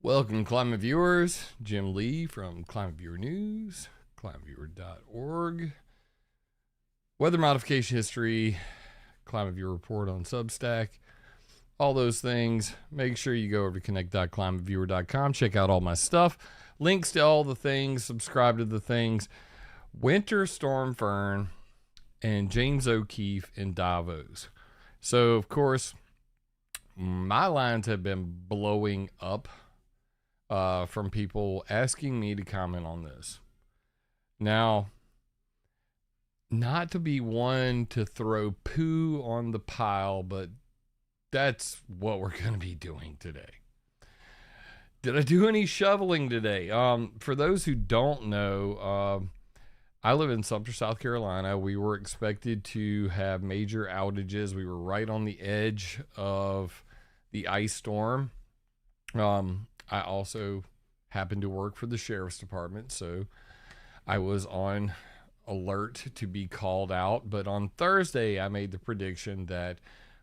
Welcome, Climate Viewers. Jim Lee from ClimateViewer News, ClimateViewer.org. Weather modification history, ClimateViewer report on SUBSTACK, all those things. Make sure you go over to connect.climateviewer.com. Check out all my stuff. Links to all the things. Subscribe to the things. Winter Storm Fern and James O'Keefe in Davos. So, of course, my lines have been blowing up from people asking me to comment on this. Now, not to be one to throw poo on the pile, but that's what we're going to be doing today. Did I do any shoveling today? For those who don't know, I live in Sumter, South Carolina. We were expected to have major outages. We were right on the edge of the ice storm. I also happened to work for the sheriff's department, so I was on alert to be called out. But on Thursday, I made the prediction that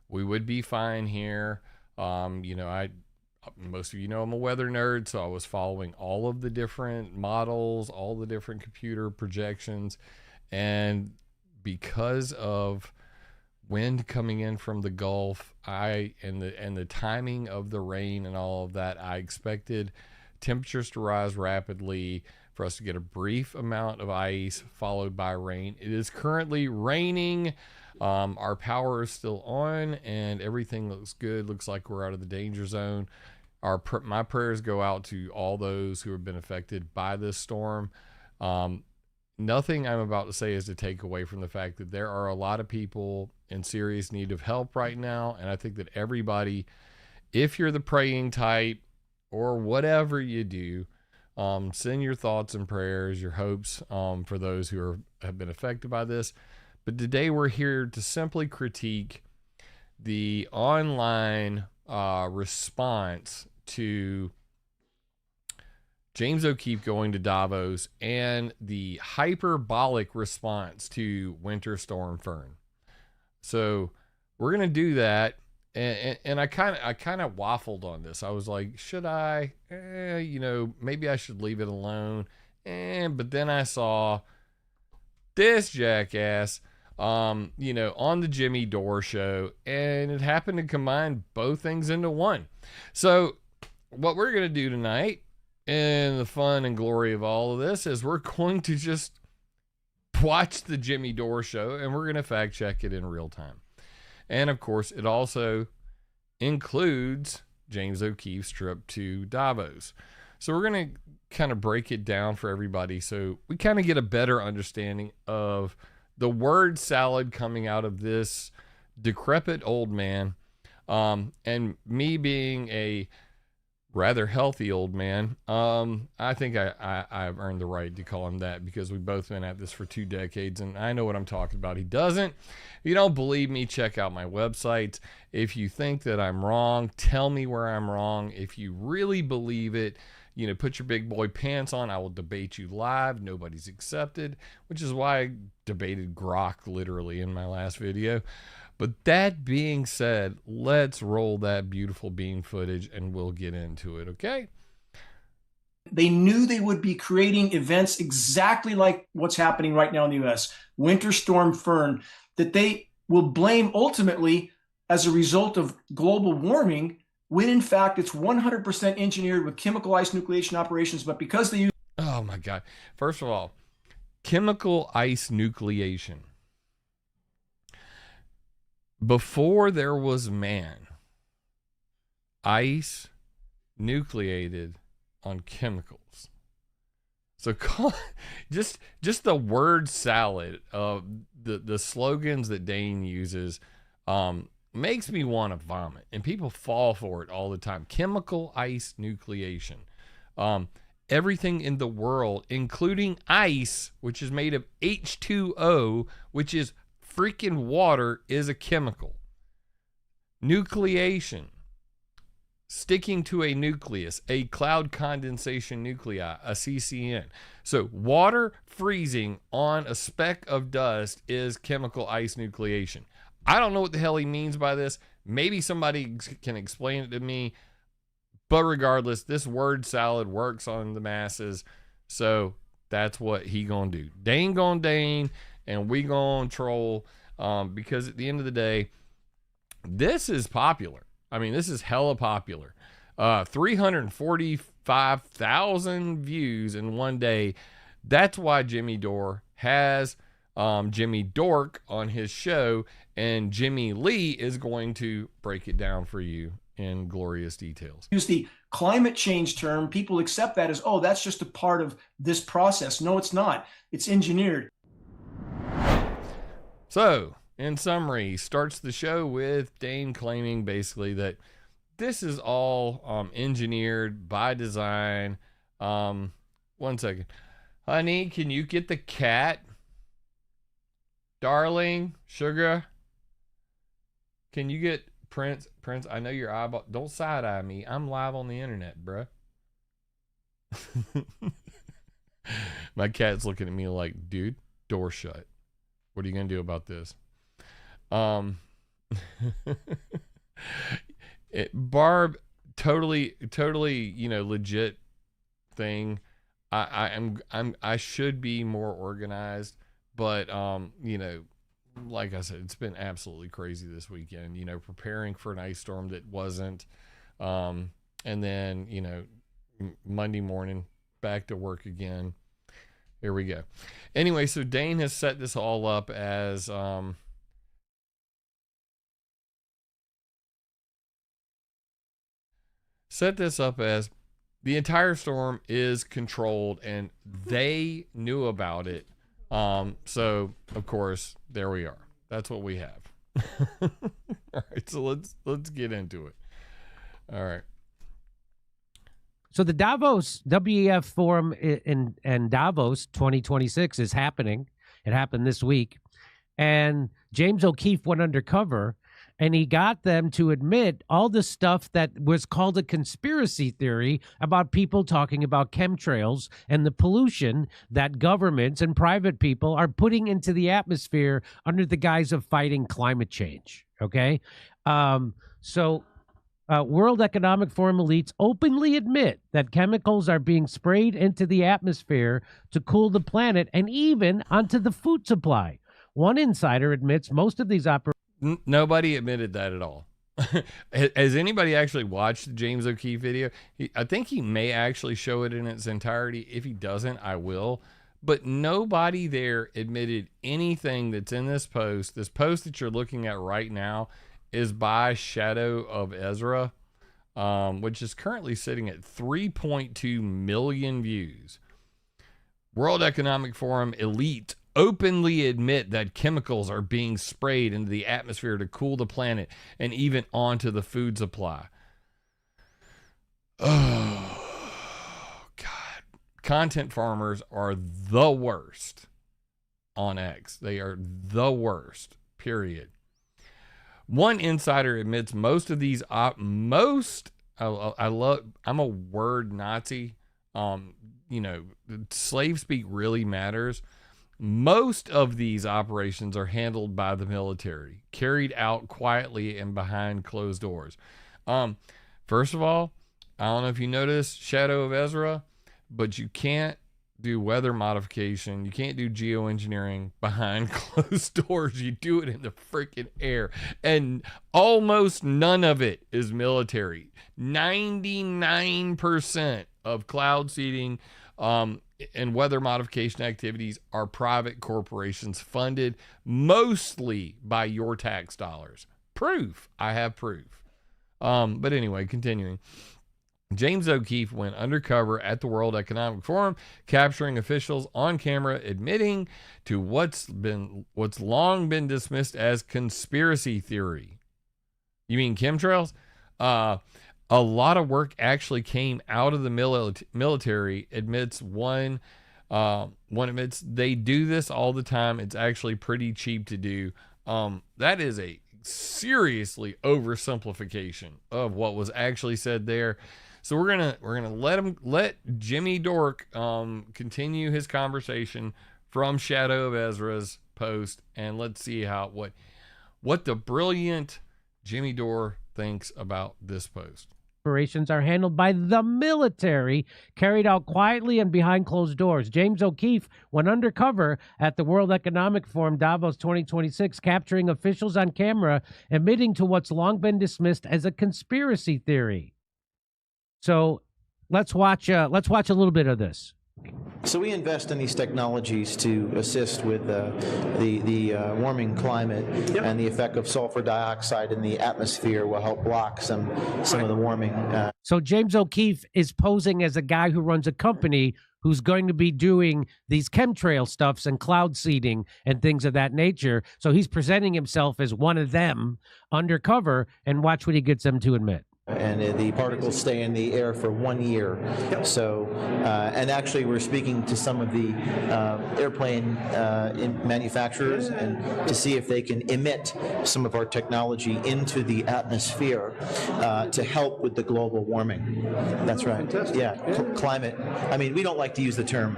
we would be fine here. Most of you know I'm a weather nerd, so I was following all of the different models, all the different computer projections, and because of wind coming in from the Gulf, and the timing of the rain and all of that, I expected temperatures to rise rapidly for us to get a brief amount of ice followed by rain. It is currently raining. Our power is still on and everything looks good. Looks like we're out of the danger zone. My prayers go out to all those who have been affected by this storm. Nothing I'm about to say is to take away from the fact that there are a lot of people in serious need of help right now. And I think that everybody, if you're the praying type or whatever you do, send your thoughts and prayers, your hopes for those who have been affected by this. But today we're here to simply critique the online response to James O'Keefe going to Davos and the hyperbolic response to Winter Storm Fern. So we're going to do that. And I kind of waffled on this. I was like, should I, maybe I should leave it alone. But then I saw this jackass, on the Jimmy Dore show, and it happened to combine both things into one. So what we're going to do tonight, and the fun and glory of all of this, is we're going to just watch the Jimmy Dore show and we're going to fact check it in real time. And of course, it also includes James O'Keefe's trip to Davos. So we're going to kind of break it down for everybody so we kind of get a better understanding of the word salad coming out of this decrepit old man. And me being a rather healthy old man, I think I've earned the right to call him that because we've both been at this for 2 decades and I know what I'm talking about. He doesn't. If you don't believe me, check out my website. If you think that I'm wrong, tell me where I'm wrong. If you really believe it, put your big boy pants on. I will debate you live. Nobody's accepted, which is why I debated Grok literally in my last video. But that being said, let's roll that beautiful bean footage and we'll get into it, okay? They knew they would be creating events exactly like what's happening right now in the U.S., Winter Storm Fern, that they will blame ultimately as a result of global warming, when in fact it's 100% engineered with chemical ice nucleation operations. But because they use... Oh my God. First of all, chemical ice nucleation. Before there was man, ice nucleated on chemicals. So just the word salad, the slogans that Dane uses, makes me want to vomit, and people fall for it all the time. Chemical ice nucleation. Everything in the world, including ice, which is made of H2O, which is freaking water, is a chemical. Nucleation, sticking to a nucleus, a cloud condensation nuclei, a CCN. So water freezing on a speck of dust is chemical ice nucleation. I don't know what the hell he means by this. Maybe somebody can explain it to me, But regardless, this word salad works on the masses. So that's what he gonna do. Dane gonna Dane, and we gonna troll. Because at the end of the day, this is popular. I mean, this is hella popular. 345,000 views in one day. That's why Jimmy Dore has Jimmy Dork on his show, and Jimmy Lee is going to break it down for you in glorious details. Use the climate change term. People accept that as, oh, that's just a part of this process. No, it's not. It's engineered. So, in summary, he starts the show with Dane claiming basically that this is all engineered by design. 1 second. Honey, can you get the cat? Darling, sugar, can you get Prince, I know your eyeball. Don't side eye me. I'm live on the internet, bruh. My cat's looking at me like, dude, door shut. What are you gonna do about this? Barb, totally, legit thing. I should be more organized, but like I said, it's been absolutely crazy this weekend, preparing for an ice storm that wasn't, and then, Monday morning back to work again. Here we go. Anyway, so Dane has set this all up as, the entire storm is controlled and they knew about it. So of course, there we are. That's what we have. All right, so let's get into it. All right. So the Davos WEF forum in Davos 2026 is happening. It happened this week, and James O'Keefe went undercover, and he got them to admit all the stuff that was called a conspiracy theory about people talking about chemtrails and the pollution that governments and private people are putting into the atmosphere under the guise of fighting climate change. Okay. World Economic Forum elites openly admit that chemicals are being sprayed into the atmosphere to cool the planet and even onto the food supply. One insider admits most of these operations. Nobody admitted that at all. Has anybody actually watched the James O'Keefe video? I think he may actually show it in its entirety. If he doesn't, I will. But nobody there admitted anything that's in this post. This post that you're looking at right now is by Shadow of Ezra, which is currently sitting at 3.2 million views. World Economic Forum elite openly admit that chemicals are being sprayed into the atmosphere to cool the planet and even onto the food supply. Oh, God. Content farmers are the worst on X. They are the worst, period. One insider admits most of these, I'm a word Nazi. Slave speak really matters. Most of these operations are handled by the military, carried out quietly and behind closed doors. First of all, I don't know if you noticed Shadow of Ezra, but you can't do weather modification. You can't do geoengineering behind closed doors. You do it in the freaking air. And almost none of it is military. 99% of cloud seeding, and weather modification activities are private corporations funded mostly by your tax dollars. Proof. I have proof. But anyway, continuing. James O'Keefe went undercover at the World Economic Forum, capturing officials on camera admitting to what's long been dismissed as conspiracy theory. You mean chemtrails? A lot of work actually came out of the military, admits one. One admits they do this all the time. It's actually pretty cheap to do. That is a seriously oversimplification of what was actually said there. So we're gonna let Jimmy Dork continue his conversation from Shadow of Ezra's post, and let's see what the brilliant Jimmy Dore thinks about this post. operations are handled by the military, carried out quietly and behind closed doors. James O'Keefe went undercover at the World Economic Forum Davos 2026, capturing officials on camera admitting to what's long been dismissed as a conspiracy theory. So let's watch a little bit of this. So we invest in these technologies to assist with the warming climate, and the effect of sulfur dioxide in the atmosphere will help block some of the warming. So James O'Keefe is posing as a guy who runs a company who's going to be doing these chemtrail stuffs and cloud seeding and things of that nature. So he's presenting himself as one of them undercover, and watch what he gets them to admit. And the particles stay in the air for 1 year. So, and actually we're speaking to some of the airplane manufacturers and to see if they can emit some of our technology into the atmosphere to help with the global warming. That's right. Fantastic. Yeah, climate. I mean, we don't like to use the term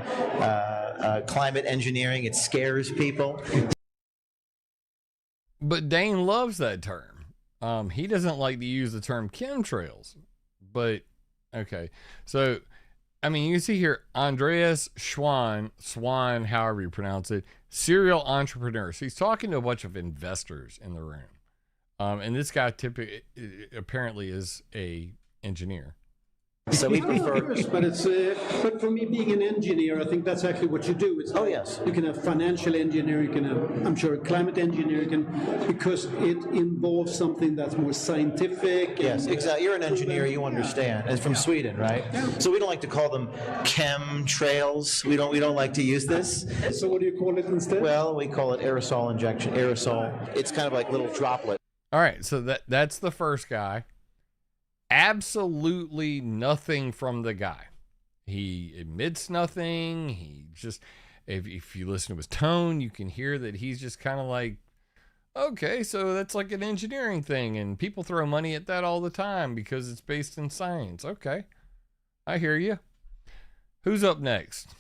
climate engineering. It scares people. But Dane loves that term. He doesn't like to use the term chemtrails, but okay. So, I mean, you see here, Andreas Swan, however you pronounce it, serial entrepreneur. So he's talking to a bunch of investors in the room. And this guy apparently is a engineer. So we prefer, but it's but for me, being an engineer, I think that's actually what you do. It's oh yes, you can have financial engineer, you can have, I'm sure, climate engineer, you can, because it involves something that's more scientific. Yes, exactly. You're an engineer, you understand. It's from Sweden, right? Yeah. So we don't like to call them chemtrails. We don't like to use this. So what do you call it instead? Well, we call it aerosol injection. Aerosol. It's kind of like little droplet. All right, so that's the first guy. Absolutely nothing from the guy. He admits nothing. He just, if you listen to his tone, you can hear that he's just kind of like, okay, so that's like an engineering thing, and people throw money at that all the time because it's based in science. Okay, I hear you. Who's up next?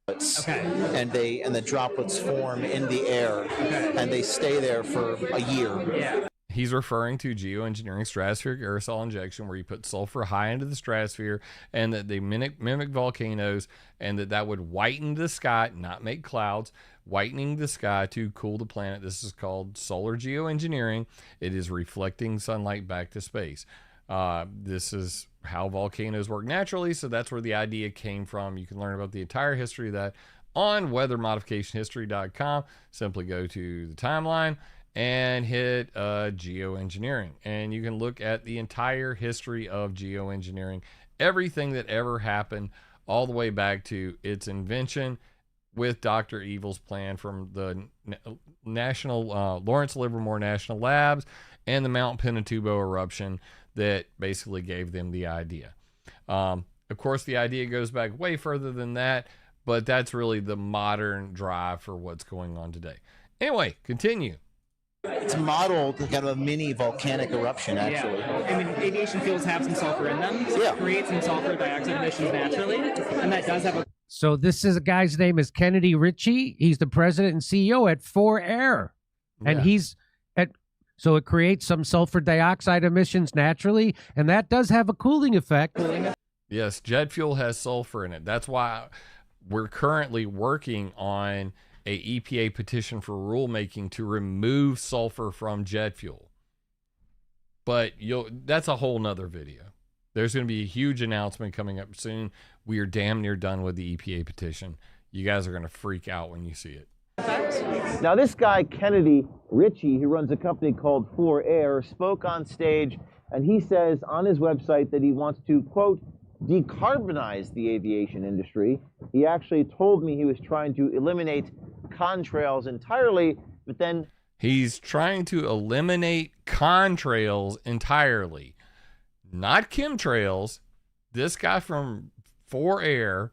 Okay. And the droplets form in the air, and they stay there for a year. Yeah. He's referring to geoengineering, stratospheric aerosol injection, where you put sulfur high into the stratosphere and that they mimic volcanoes, and that would whiten the sky, not make clouds, whitening the sky to cool the planet. This is called solar geoengineering. It is reflecting sunlight back to space. This is how volcanoes work naturally, so that's where the idea came from. You can learn about the entire history of that on weathermodificationhistory.com. Simply go to the timeline and hit geoengineering, and you can look at the entire history of geoengineering, everything that ever happened, all the way back to its invention with Dr. Evil's plan from the National Lawrence Livermore National Labs and the Mount Pinatubo eruption that basically gave them the idea. Of course, the idea goes back way further than that, but that's really the modern drive for what's going on today. Anyway, continue. It's modeled kind of a mini volcanic eruption, actually. Yeah. I mean, aviation fuels have some sulfur in them, so it creates some sulfur dioxide emissions naturally, and that does have a... So this is a guy's name is Kennedy Ritchie. He's the president and CEO at 4Air, and he's at... So it creates some sulfur dioxide emissions naturally, and that does have a cooling effect. Yes, jet fuel has sulfur in it. That's why we're currently working on a EPA petition for rulemaking to remove sulfur from jet fuel. But that's a whole nother video. There's going to be a huge announcement coming up soon. We are damn near done with the EPA petition. You guys are going to freak out when you see it. Now, this guy, Kennedy Ritchie, who runs a company called 4Air, spoke on stage, and he says on his website that he wants to, quote, decarbonize the aviation industry. He actually told me he was trying to eliminate contrails entirely, but then... He's trying to eliminate contrails entirely. Not chemtrails. This guy from 4Air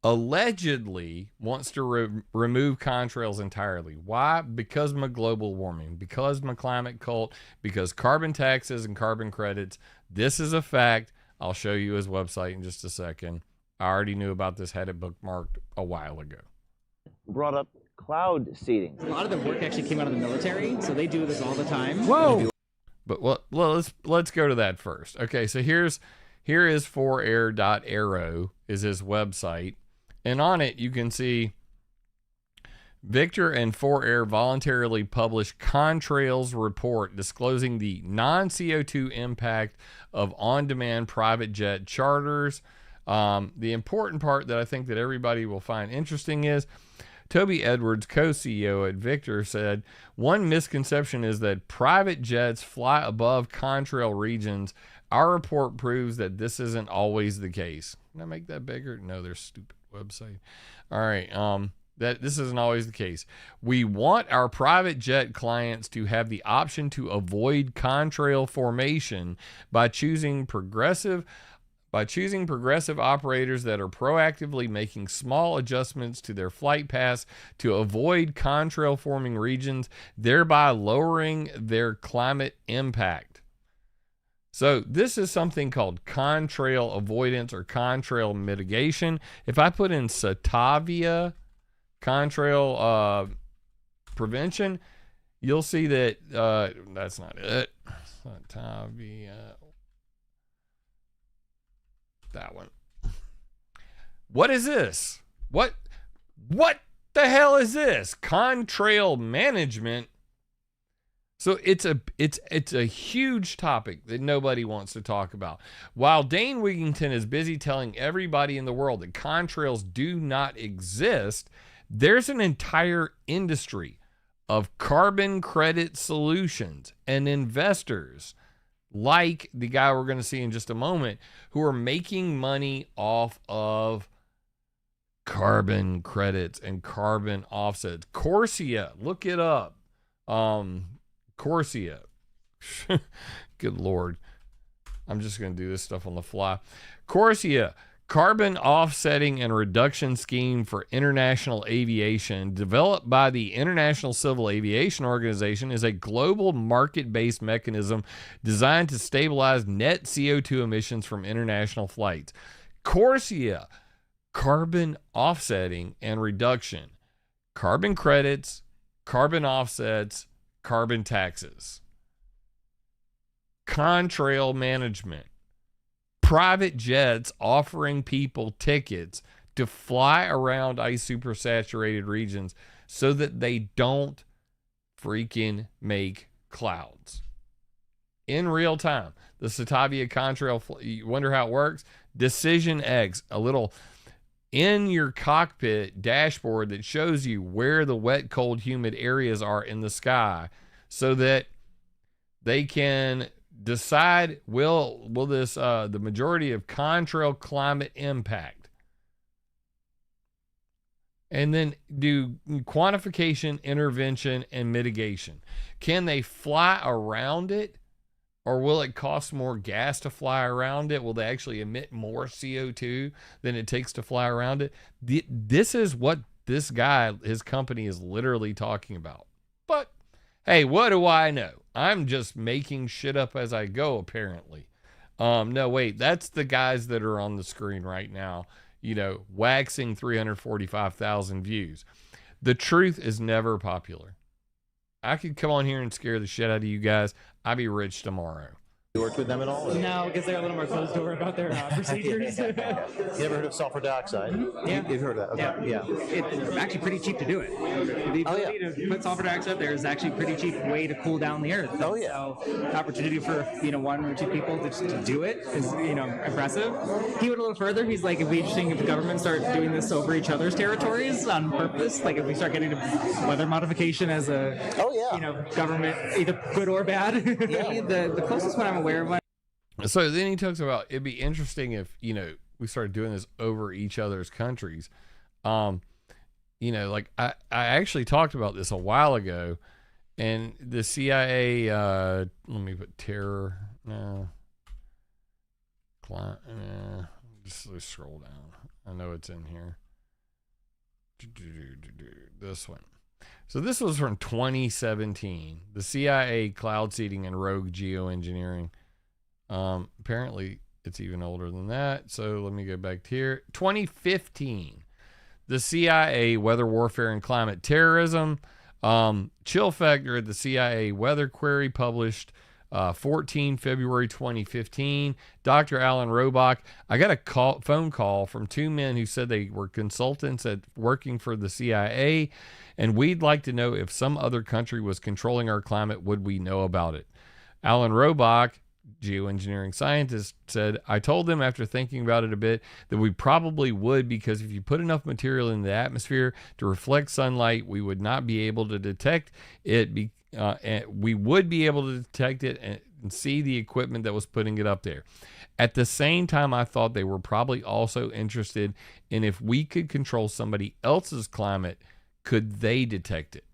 allegedly wants to remove contrails entirely. Why? Because of global warming, because of climate cult, because carbon taxes and carbon credits. This is a fact. I'll show you his website in just a second. I already knew about this, had it bookmarked a while ago. Brought up cloud seeding. A lot of the work actually came out of the military, so they do this all the time. Whoa! But let's go to that first. Okay, so here is 4air.aero is his website, and on it you can see Victor and 4Air voluntarily published Contrail's report disclosing the non-CO2 impact of on-demand private jet charters. The important part that I think that everybody will find interesting is Toby Edwards, co-CEO at Victor, said, one misconception is that private jets fly above contrail regions. Our report proves that this isn't always the case. Can I make that bigger? No, their stupid website. All right. That this isn't always the case. We want our private jet clients to have the option to avoid contrail formation by choosing progressive operators that are proactively making small adjustments to their flight paths to avoid contrail forming regions, thereby lowering their climate impact. So this is something called contrail avoidance or contrail mitigation. If I put in Satavia contrail prevention, you'll see that that's not it. Satavia. That one. What is this? What the hell is this? Contrail management. So it's a huge topic that nobody wants to talk about. While Dane Wigington is busy telling everybody in the world that contrails do not exist, there's an entire industry of carbon credit solutions and investors like the guy we're going to see in just a moment, who are making money off of carbon credits and carbon offsets. Corsia, look it up. Corsia. Good Lord. I'm just going to do this stuff on the fly. Corsia, carbon offsetting and reduction scheme for international aviation, developed by the International Civil Aviation Organization, is a global market-based mechanism designed to stabilize net CO2 emissions from international flights. Corsia, carbon offsetting and reduction, carbon credits, carbon offsets, carbon taxes. Contrail management. Private jets offering people tickets to fly around ice supersaturated regions so that they don't freaking make clouds. In real time, the Satavia contrail, you wonder how it works? Decision X, a little in your cockpit dashboard that shows you where the wet, cold, humid areas are in the sky so that they can decide will this the majority of contrail climate impact, and then do quantification, intervention, and mitigation. Can they fly around it, or will it cost more gas to fly around it? Will they actually emit more CO2 than it takes to fly around it? This is what this guy, his company, is literally talking about. But hey, what do I know? I'm just making shit up as I go, apparently. No, wait, that's the guys that are on the screen right now, waxing 345,000 views. The truth is never popular. I could come on here and scare the shit out of you guys. I'd be rich tomorrow. You worked with them at all? Or? No, because they're a little more closed door about their procedures. You ever heard of sulfur dioxide? Mm-hmm. Yeah. You've heard of that? Okay. Yeah. It's actually pretty cheap to do it. The ability to put sulfur dioxide there is actually a pretty cheap way to cool down the earth. Oh, yeah. So the opportunity for, one or two people to do it is, impressive. He went a little further. He's like, it'd be interesting if the government start doing this over each other's territories on purpose. Like if we start getting to weather modification as a, government, either good or bad. Yeah. the closest one I'm aware of. So then he talks about it'd be interesting if, we started doing this over each other's countries. Like I actually talked about this a while ago, and the CIA, let me put terror. No. Just scroll down. I know it's in here. This one. So this was from 2017. The CIA cloud seeding and rogue geoengineering. Apparently it's even older than that. So let me go back to here. 2015. The CIA weather warfare and climate terrorism. Chill factor at the CIA weather query published 14 February 2015. Dr. Alan Robach. I got a phone call from two men who said they were consultants working for the CIA, and we'd like to know if some other country was controlling our climate, would we know about it? Alan Robach, geoengineering scientist, said, I told them after thinking about it a bit that we probably would, because if you put enough material in the atmosphere to reflect sunlight, we would not be able to detect it. And we would be able to detect it and see the equipment that was putting it up there. At the same time, I thought they were probably also interested in if we could control somebody else's climate, could they detect it?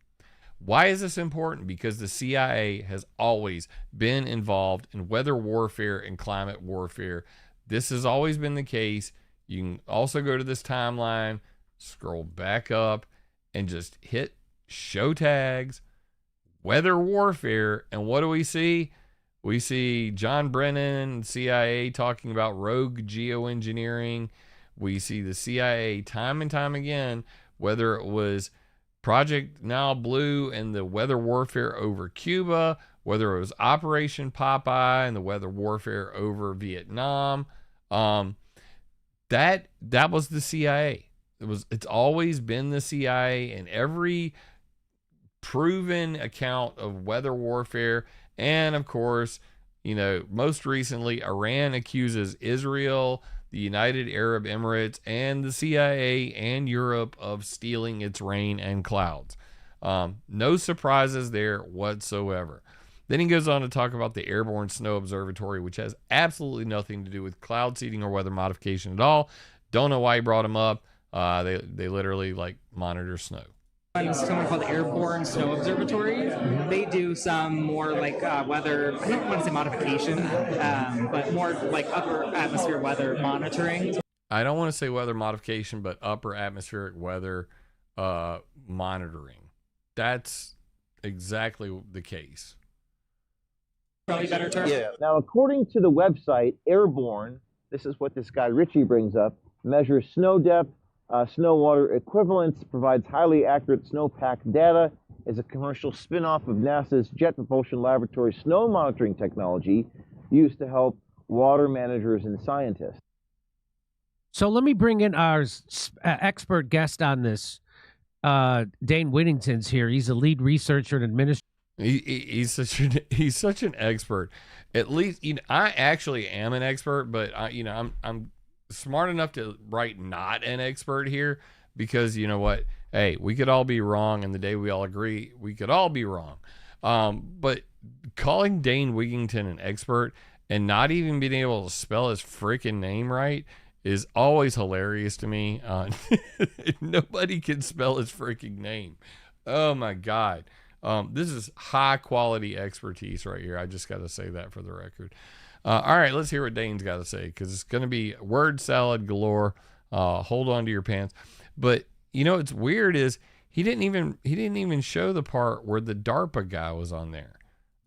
Why is this important? Because the CIA has always been involved in weather warfare and climate warfare. This has always been the case. You can also go to this timeline, scroll back up, and just hit show tags, weather warfare, and what do we see? We see John Brennan, CIA, talking about rogue geoengineering. We see the CIA time and time again, whether it was Project Now Blue and the weather warfare over Cuba, whether it was Operation Popeye and the weather warfare over Vietnam. That was the CIA. It's always been the CIA, and every proven account of weather warfare. And of course, most recently, Iran accuses Israel, the United Arab Emirates, and the CIA and Europe of stealing its rain and clouds. No surprises there whatsoever. Then he goes on to talk about the Airborne Snow Observatory, which has absolutely nothing to do with cloud seeding or weather modification at all. Don't know why he brought him up. They literally monitor snow. Someone called the Airborne Snow Observatory. They do some more weather, I don't want to say modification, but more upper atmosphere weather monitoring. I don't want to say weather modification, but upper atmospheric weather monitoring. That's exactly the case. Probably better term. Yeah. Now, according to the website Airborne, this is what this guy Richie brings up, measures snow depth, snow water equivalence, provides highly accurate snowpack data, is a commercial spin-off of NASA's Jet Propulsion Laboratory snow monitoring technology used to help water managers and scientists. So let me bring in our expert guest on this. Dane Whittington's here. He's a lead researcher and administrator. He's such an expert. At least I actually am an expert, but I'm smart enough to write not an expert here, because you know what? Hey, we could all be wrong, and the day we all agree, we could all be wrong. But calling Dane Wigington an expert and not even being able to spell his freaking name right is always hilarious to me. Nobody can spell his freaking name. Oh my God. This is high quality expertise right here. I just got to say that for the record. All right, let's hear what Dane's got to say, because it's going to be word salad galore. Hold on to your pants. But what's weird is he didn't even show the part where the DARPA guy was on there.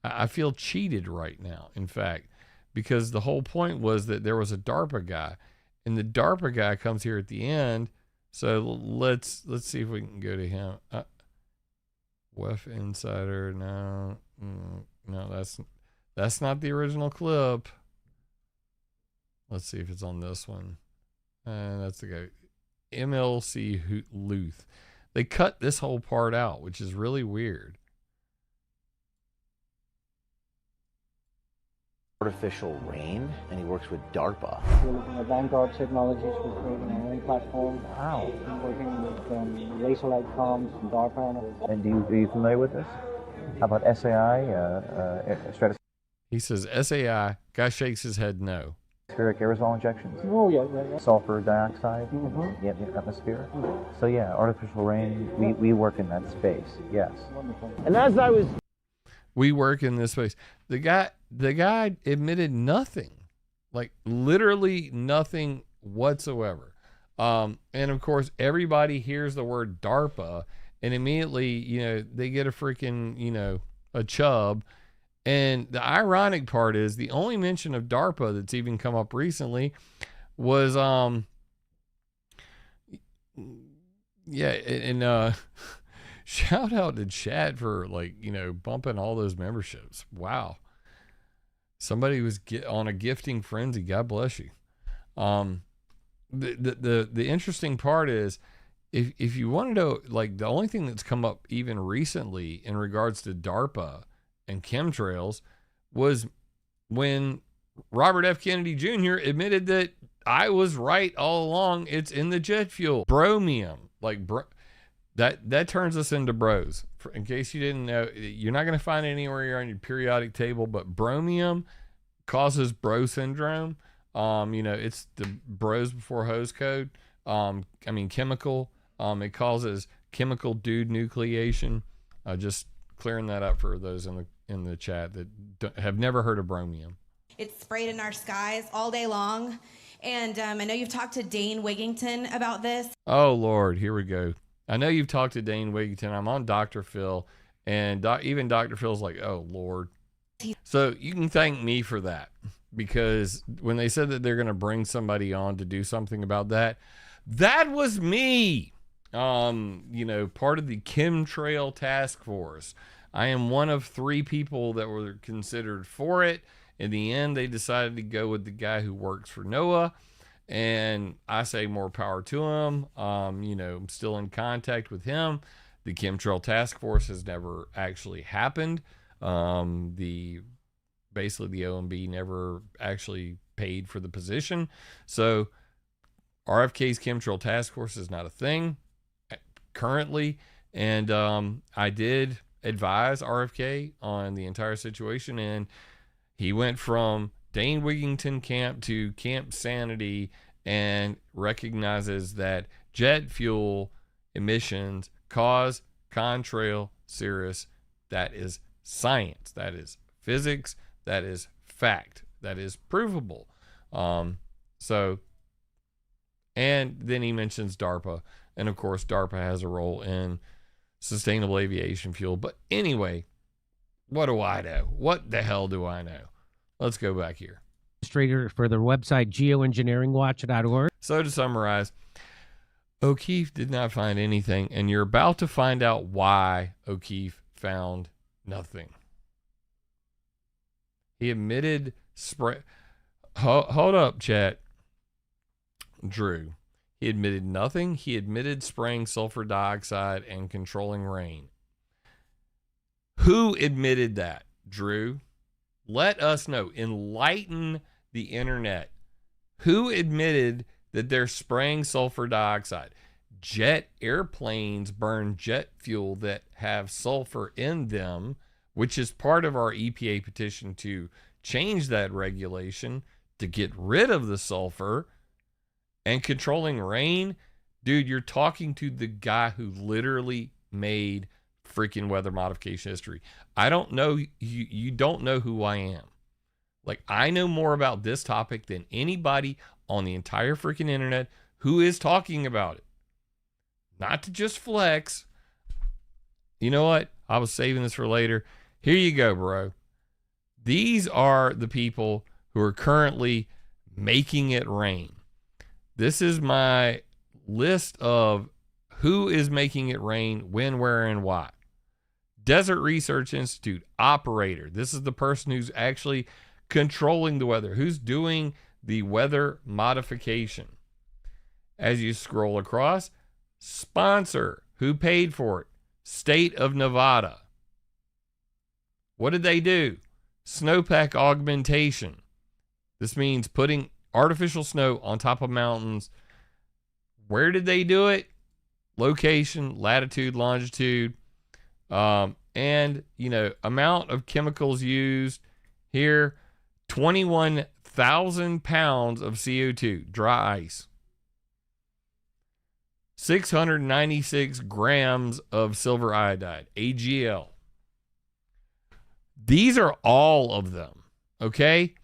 I feel cheated right now, in fact, because the whole point was that there was a DARPA guy, and the DARPA guy comes here at the end. So let's see if we can go to him. WEF Insider. No, that's not the original clip. Let's see if it's on this one. That's the guy, MLC Luth. They cut this whole part out, which is really weird. Artificial rain, and he works with DARPA. We're looking at Vanguard Technologies for creating an own platform. Wow. I'm working with Laser Light Comms from DARPA. And are you familiar with this? How about SAI, He says SAI. Guy shakes his head no. Atmospheric aerosol injections? Oh, yeah. Sulfur dioxide in the atmosphere? So yeah, artificial rain, we work in that space, yes. Wonderful. And as I was We work in this space. The guy admitted nothing, literally nothing whatsoever. And of course, everybody hears the word DARPA, and immediately, they get a freaking, a chub. And the ironic part is the only mention of DARPA that's even come up recently was, shout out to chat for bumping all those memberships. Wow. Somebody was on a gifting frenzy. God bless you. The interesting part is, if you want to know, like, the only thing that's come up even recently in regards to DARPA and chemtrails was when Robert F. Kennedy Jr. admitted that I was right all along. It's in the jet fuel. Bromium, that turns us into bros. In case you didn't know, you're not going to find it anywhere on your periodic table, but bromium causes bro syndrome. It's the bros before hose code. Chemical. It causes chemical dude nucleation. Just clearing that up for those in the chat that have never heard of bromium. It's sprayed in our skies all day long. And I know you've talked to Dane Wigington about this. Oh, Lord, here we go. I know you've talked to Dane Wigington. I'm on Dr. Phil, and even Dr. Phil's like, oh, Lord. So you can thank me for that, because when they said that they're going to bring somebody on to do something about that, that was me. Part of the chemtrail task force. I am one of 3 people that were considered for it. In the end, they decided to go with the guy who works for NOAA, and I say more power to him. I'm still in contact with him. The chemtrail task force has never actually happened. The OMB never actually paid for the position. So RFK's chemtrail task force is not a thing currently. And I did advise RFK on the entire situation, and he went from Dane Wigington camp to Camp Sanity and recognizes that jet fuel emissions cause contrail cirrus. That is science. That is physics. That is fact. That is provable. And then he mentions DARPA. And of course, DARPA has a role in sustainable aviation fuel. But anyway, what do I know? What the hell do I know? Let's go back here. For their website, geoengineeringwatch.org. So to summarize, O'Keefe did not find anything, and you're about to find out why O'Keefe found nothing. He admitted hold up, chat. Drew. He admitted nothing. He admitted spraying sulfur dioxide and controlling rain. Who admitted that, Drew? Let us know. Enlighten the internet. Who admitted that they're spraying sulfur dioxide? Jet airplanes burn jet fuel that have sulfur in them, which is part of our EPA petition to change that regulation to get rid of the sulfur. And controlling rain, dude, you're talking to the guy who literally made freaking weather modification history. I don't know, you don't know who I am. Like, I know more about this topic than anybody on the entire freaking internet who is talking about it. Not to just flex. You know what? I was saving this for later. Here you go, bro. These are the people who are currently making it rain. This is my list of who is making it rain, when, where, and why. Desert Research Institute operator. This is the person who's actually controlling the weather, who's doing the weather modification. As you scroll across, sponsor, who paid for it? State of Nevada. What did they do? Snowpack augmentation. This means putting artificial snow on top of mountains. Where did they do it? Location, latitude, longitude, and amount of chemicals used here. 21,000 pounds of CO2, dry ice. 696 grams of silver iodide, AgL. These are all of them, okay?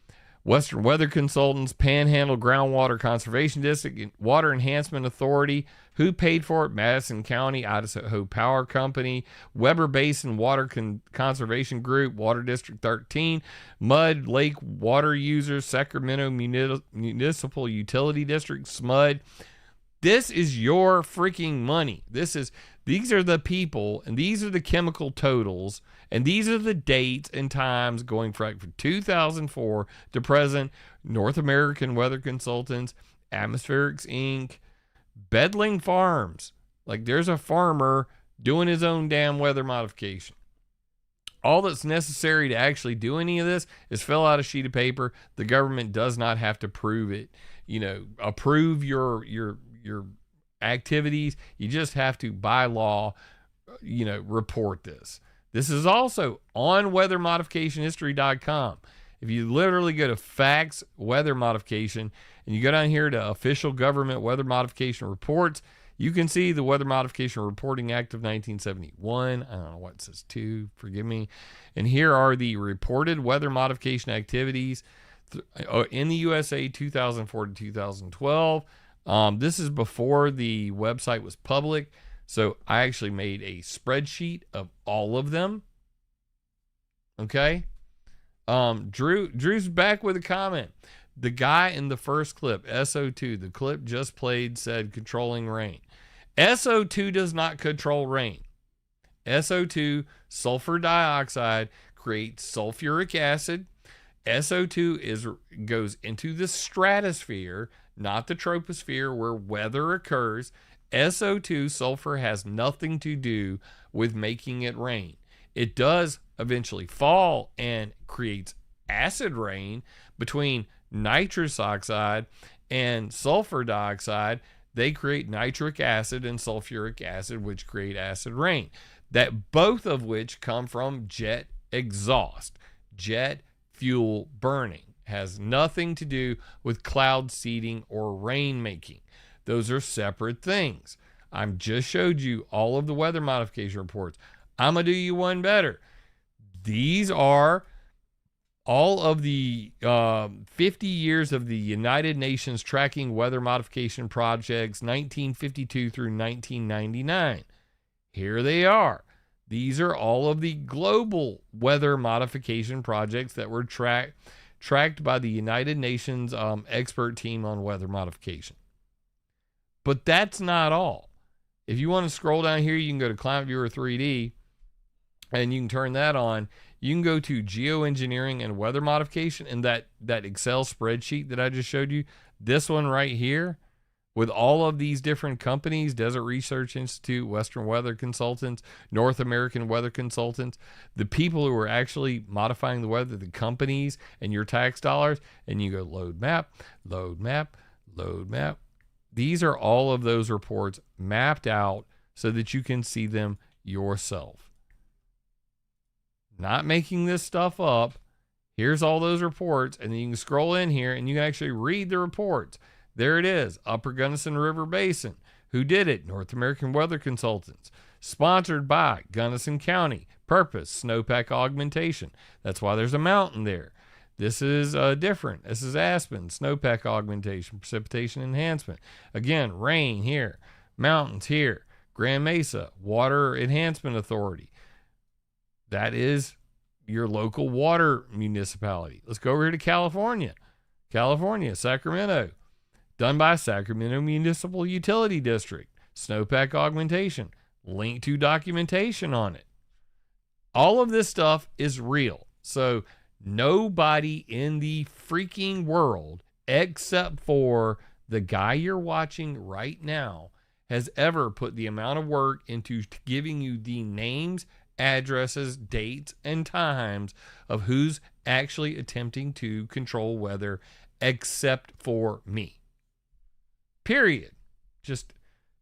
Western Weather Consultants, Panhandle Groundwater Conservation District, Water Enhancement Authority. Who paid for it? Madison County, Idaho Power Company, Weber Basin Water Conservation Group, Water District 13, Mud Lake Water Users, Sacramento Municipal Utility District, SMUD, This is your freaking money. These are the people, and these are the chemical totals, and these are the dates and times going from 2004 to present. North American Weather Consultants, Atmospherics Inc., Bedling Farms. Like, there's a farmer doing his own damn weather modification. All that's necessary to actually do any of this is fill out a sheet of paper. The government does not have to prove it. Approve your activities. You just have to, by law, report this. This is also on weathermodificationhistory.com. If you literally go to facts weather modification and you go down here to official government weather modification reports, you can see the Weather Modification Reporting Act of 1971. I don't know what it says, 2, forgive me. And here are the reported weather modification activities in the USA 2004 to 2012. This is before the website was public, so I actually made a spreadsheet of all of them. Okay? Drew's back with a comment. The guy in the first clip, SO2, the clip just played, said controlling rain. SO2 does not control rain. SO2, sulfur dioxide, creates sulfuric acid. SO2 goes into the stratosphere, not the troposphere where weather occurs. SO2, sulfur, has nothing to do with making it rain. It does eventually fall and creates acid rain between nitrous oxide and sulfur dioxide. They create nitric acid and sulfuric acid, which create acid rain. That both of which come from jet exhaust. Jet fuel burning has nothing to do with cloud seeding or rain making. Those are separate things. I've just showed you all of the weather modification reports. I'm going to do you one better. These are all of the 50 years of the United Nations Tracking Weather Modification Projects, 1952 through 1999. Here they are. These are all of the global weather modification projects that were tracked by the United Nations expert team on weather modification. But that's not all. If you want to scroll down here, you can go to ClimateViewer 3D, and you can turn that on. You can go to geoengineering and weather modification, and that Excel spreadsheet that I just showed you, this one right here, with all of these different companies, Desert Research Institute, Western Weather Consultants, North American Weather Consultants, the people who are actually modifying the weather, the companies, and your tax dollars, and you go load map, load map, load map. These are all of those reports mapped out so that you can see them yourself. Not making this stuff up. Here's all those reports, and then you can scroll in here and you can actually read the reports. There it is, Upper Gunnison River Basin. Who did it? North American Weather Consultants. Sponsored by Gunnison County. Purpose, snowpack augmentation. That's why there's a mountain there. This is different. This is Aspen, snowpack augmentation, precipitation enhancement. Again, rain here, mountains here. Grand Mesa, Water Enhancement Authority. That is your local water municipality. Let's go over here to California. California, Sacramento. Done by Sacramento Municipal Utility District. Snowpack augmentation. Link to documentation on it. All of this stuff is real. So nobody in the freaking world, except for the guy you're watching right now, has ever put the amount of work into giving you the names, addresses, dates, and times of who's actually attempting to control weather, except for me. Period. Just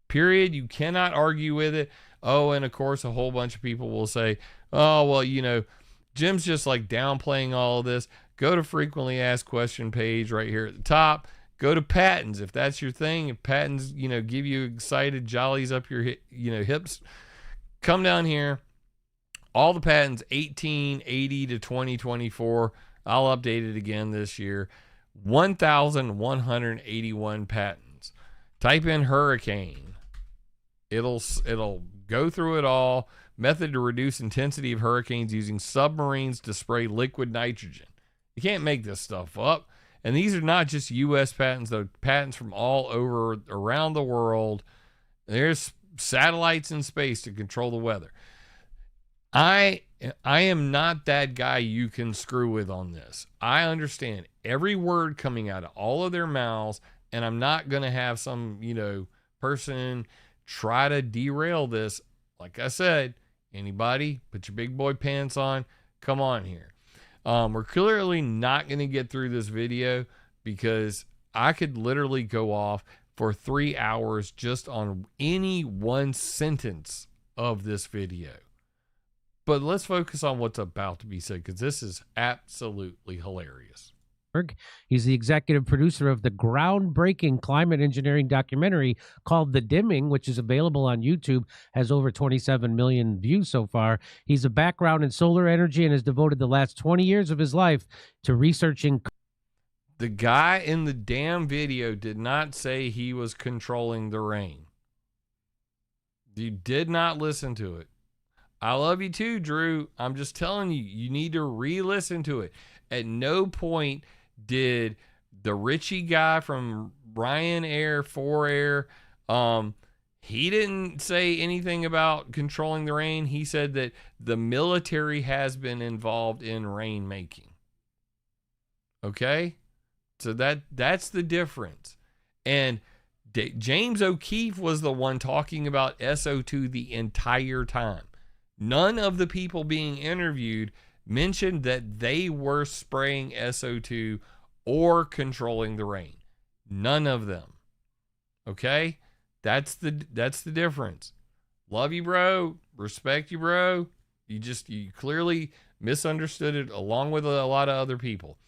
period. You cannot argue with it. Oh, and of course, a whole bunch of people will say, oh, well, Jim's just like downplaying all of this. Go to frequently asked question page right here at the top. Go to patents if that's your thing. If patents, give you excited jollies up your hips, come down here. All the patents, 1880 to 2024. I'll update it again this year. 1,181 patents. Type in hurricane. It'll go through it all. Method to reduce intensity of hurricanes using submarines to spray liquid nitrogen. You can't make this stuff up. And these are not just U.S. patents, they're patents from all over around the world. There's satellites in space to control the weather. I am not that guy you can screw with on this. I understand every word coming out of all of their mouths, and I'm not going to have some, person try to derail this. Like I said, anybody, put your big boy pants on. Come on here. We're clearly not going to get through this video because I could literally go off for 3 hours just on any one sentence of this video. But let's focus on what's about to be said, because this is absolutely hilarious. He's the executive producer of the groundbreaking climate engineering documentary called The Dimming, which is available on YouTube, has over 27 million views so far. He's a background in solar energy and has devoted the last 20 years of his life to researching. The guy in the damn video did not say he was controlling the rain. You did not listen to it. I love you too, Drew. I'm just telling you, you need to re-listen to it. At no point did the Richie guy from Ryanair, 4Air, he didn't say anything about controlling the rain. He said that the military has been involved in rain making. Okay? So that's the difference. And James O'Keefe was the one talking about SO2 the entire time. None of the people being interviewed mentioned that they were spraying SO2 or controlling the rain. None of them. Okay? That's the difference. Love you, bro. Respect you, bro. You clearly misunderstood it along with a lot of other people.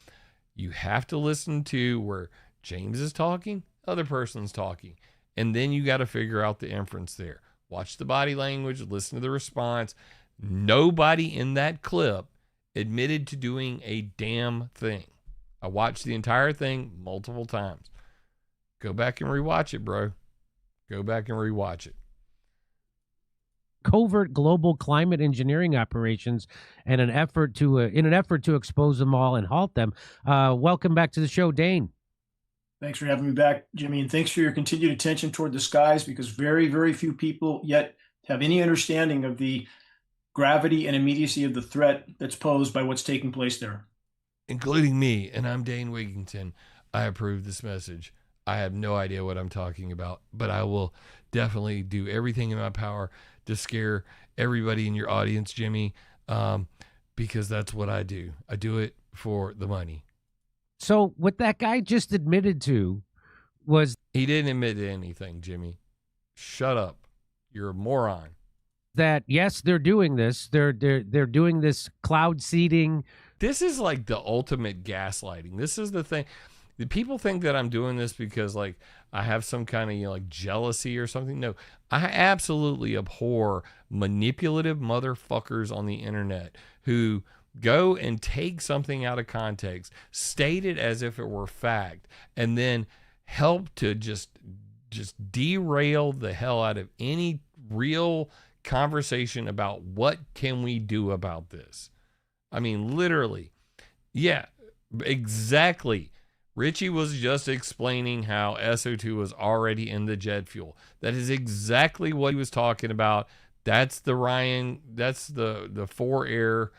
You have to listen to where James is talking, other person's talking, and then you got to figure out the inference there. Watch the body language, listen to the response. Nobody in that clip admitted to doing a damn thing. I watched the entire thing multiple times. Go back and rewatch it, bro. Go back and rewatch it. Covert global climate engineering operations and in an effort to expose them all and halt them. Welcome back to the show, Dane. Thanks for having me back, Jimmy, and thanks for your continued attention toward the skies, because very, very few people yet have any understanding of the gravity and immediacy of the threat that's posed by what's taking place there. Including me, and I'm Dane Wigington. I approve this message. I have no idea what I'm talking about, but I will definitely do everything in my power to scare everybody in your audience, Jimmy, because that's what I do. I do it for the money. So what that guy just admitted to was... He didn't admit to anything, Jimmy. Shut up. You're a moron. That, yes, they're doing this. They're doing this cloud seeding. This is like the ultimate gaslighting. This is the thing. The people think that I'm doing this because like I have some kind of like jealousy or something. No, I absolutely abhor manipulative motherfuckers on the internet who go and take something out of context, state it as if it were fact, and then help to just derail the hell out of any real conversation about what can we do about this. I mean, literally. Yeah, exactly. Richie was just explaining how SO2 was already in the jet fuel. That is exactly what he was talking about. That's the 4Air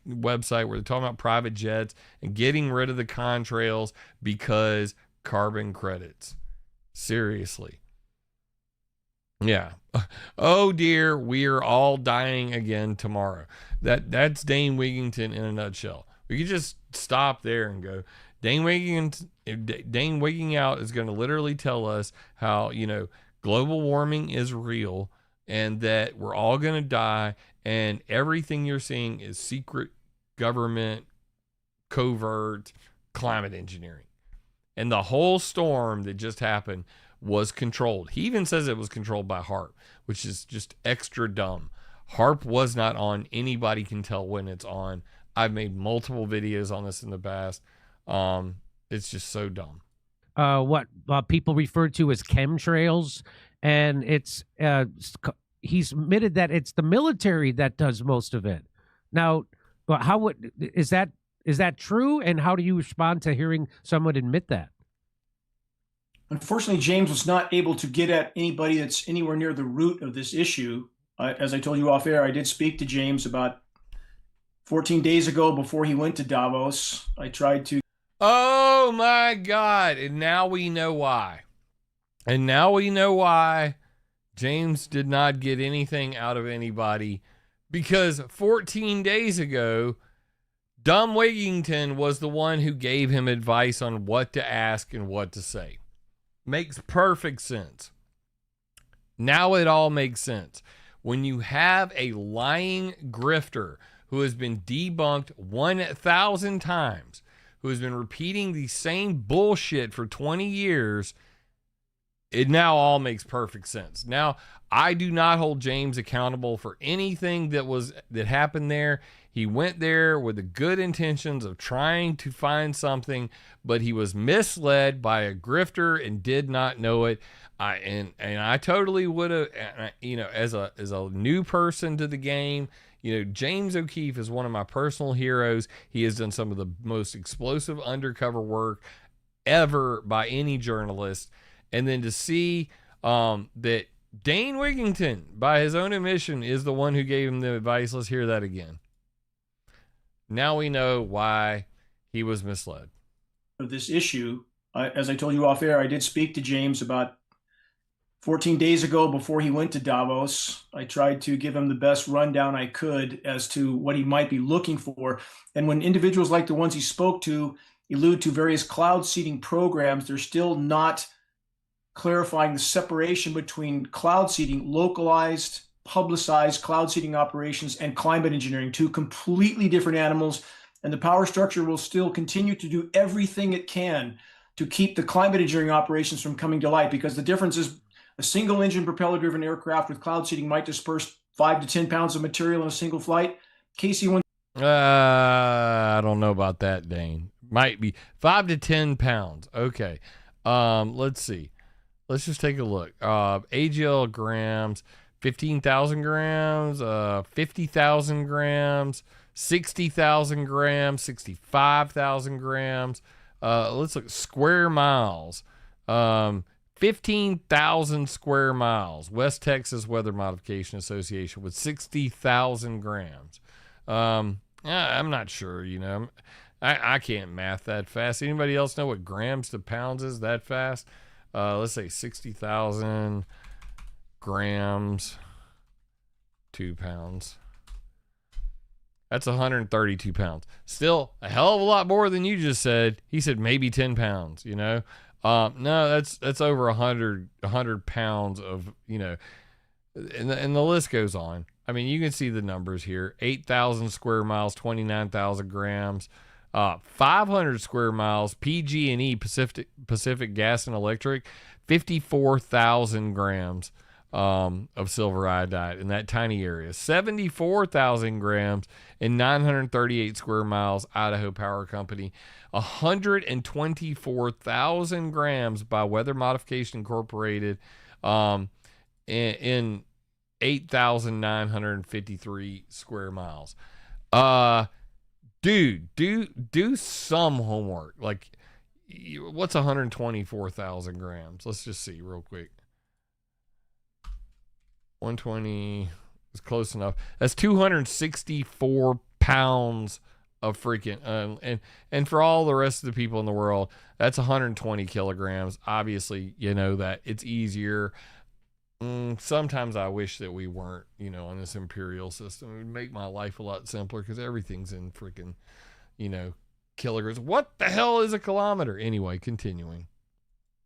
website where they're talking about private jets and getting rid of the contrails because carbon credits. Seriously. Yeah. Oh dear, we are all dying again tomorrow. That's Dane Wigington in a nutshell. We could just stop there and go, Dane Wigging Out is going to literally tell us how, global warming is real and that we're all going to die, and everything you're seeing is secret government, covert climate engineering. And the whole storm that just happened was controlled. He even says it was controlled by HARP, which is just extra dumb. HARP was not on. Anybody can tell when it's on. I've made multiple videos on this in the past. It's just so dumb. What people refer to as chemtrails, and it's he's admitted that it's the military that does most of it. Now, how is that Is that true? And how do you respond to hearing someone admit that? Unfortunately, James was not able to get at anybody that's anywhere near the root of this issue. As I told you off air, I did speak to James about 14 days ago before he went to Davos. I tried to. Oh my God. And now we know why. And now we know why James did not get anything out of anybody, because 14 days ago, Dumb Wigington was the one who gave him advice on what to ask and what to say. Makes perfect sense. Now it all makes sense. When you have a lying grifter who has been debunked 1,000 times, who has been repeating the same bullshit for 20 years, it now all makes perfect sense. Now, I do not hold James accountable for anything that happened there. He went there with the good intentions of trying to find something, but he was misled by a grifter and did not know it. I totally would have, as a new person to the game, James O'Keefe is one of my personal heroes. He has done some of the most explosive undercover work ever by any journalist. And then to see that Dane Wigington, by his own admission, is the one who gave him the advice. Let's hear that again. Now we know why he was misled. Of this issue, as I told you off air, I did speak to James about 14 days ago before he went to Davos. I tried to give him the best rundown I could as to what he might be looking for. And when individuals like the ones he spoke to allude to various cloud seeding programs, they're still not clarifying the separation between cloud seeding, localized, publicized cloud seeding operations, and climate engineering, two completely different animals. And the power structure will still continue to do everything it can to keep the climate engineering operations from coming to light, because the difference is a single engine propeller driven aircraft with cloud seeding might disperse 5 to 10 pounds of material in a single flight. KC-1. I don't know about that, Dane. Might be 5 to 10 pounds. Okay. Let's see. Let's just take a look. AGL grams, 15,000 grams, 50,000 grams, 60,000 grams, 65,000 grams. Let's look. Square miles. 15,000 square miles. West Texas Weather Modification Association with 60,000 grams. I'm not sure, I can't math that fast. Anybody else know what grams to pounds is that fast? Let's say 60,000 grams, 2 pounds. That's 132 pounds. Still a hell of a lot more than you just said. He said maybe 10 pounds, No, that's over 100 pounds of, and the list goes on. I mean, you can see the numbers here. 8,000 square miles, 29,000 grams. 500 square miles, PG&E, Pacific Gas and Electric, 54,000 grams of silver iodide in that tiny area. 74,000 grams in 938 square miles, Idaho Power Company. 124,000 grams by Weather Modification Incorporated in 8,953 square miles. Dude, do some homework. Like, what's 124,000 grams? Let's just see real quick. 120 is close enough. That's 264 pounds of freaking, and for all the rest of the people in the world, that's 120 kilograms. Obviously, that it's easier. Sometimes I wish that we weren't, on this imperial system. It would make my life a lot simpler because everything's in freaking, kilograms. What the hell is a kilometer? Anyway, continuing.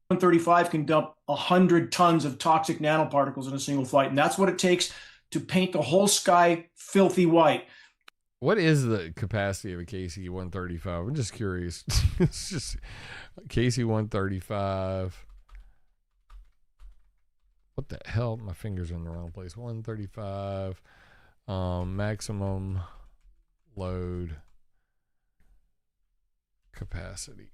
135 can dump 100 tons of toxic nanoparticles in a single flight, and that's what it takes to paint the whole sky filthy white. What is the capacity of a KC-135? I'm just curious. It's just KC-135. What the hell? My fingers are in the wrong place. 135 maximum load capacity.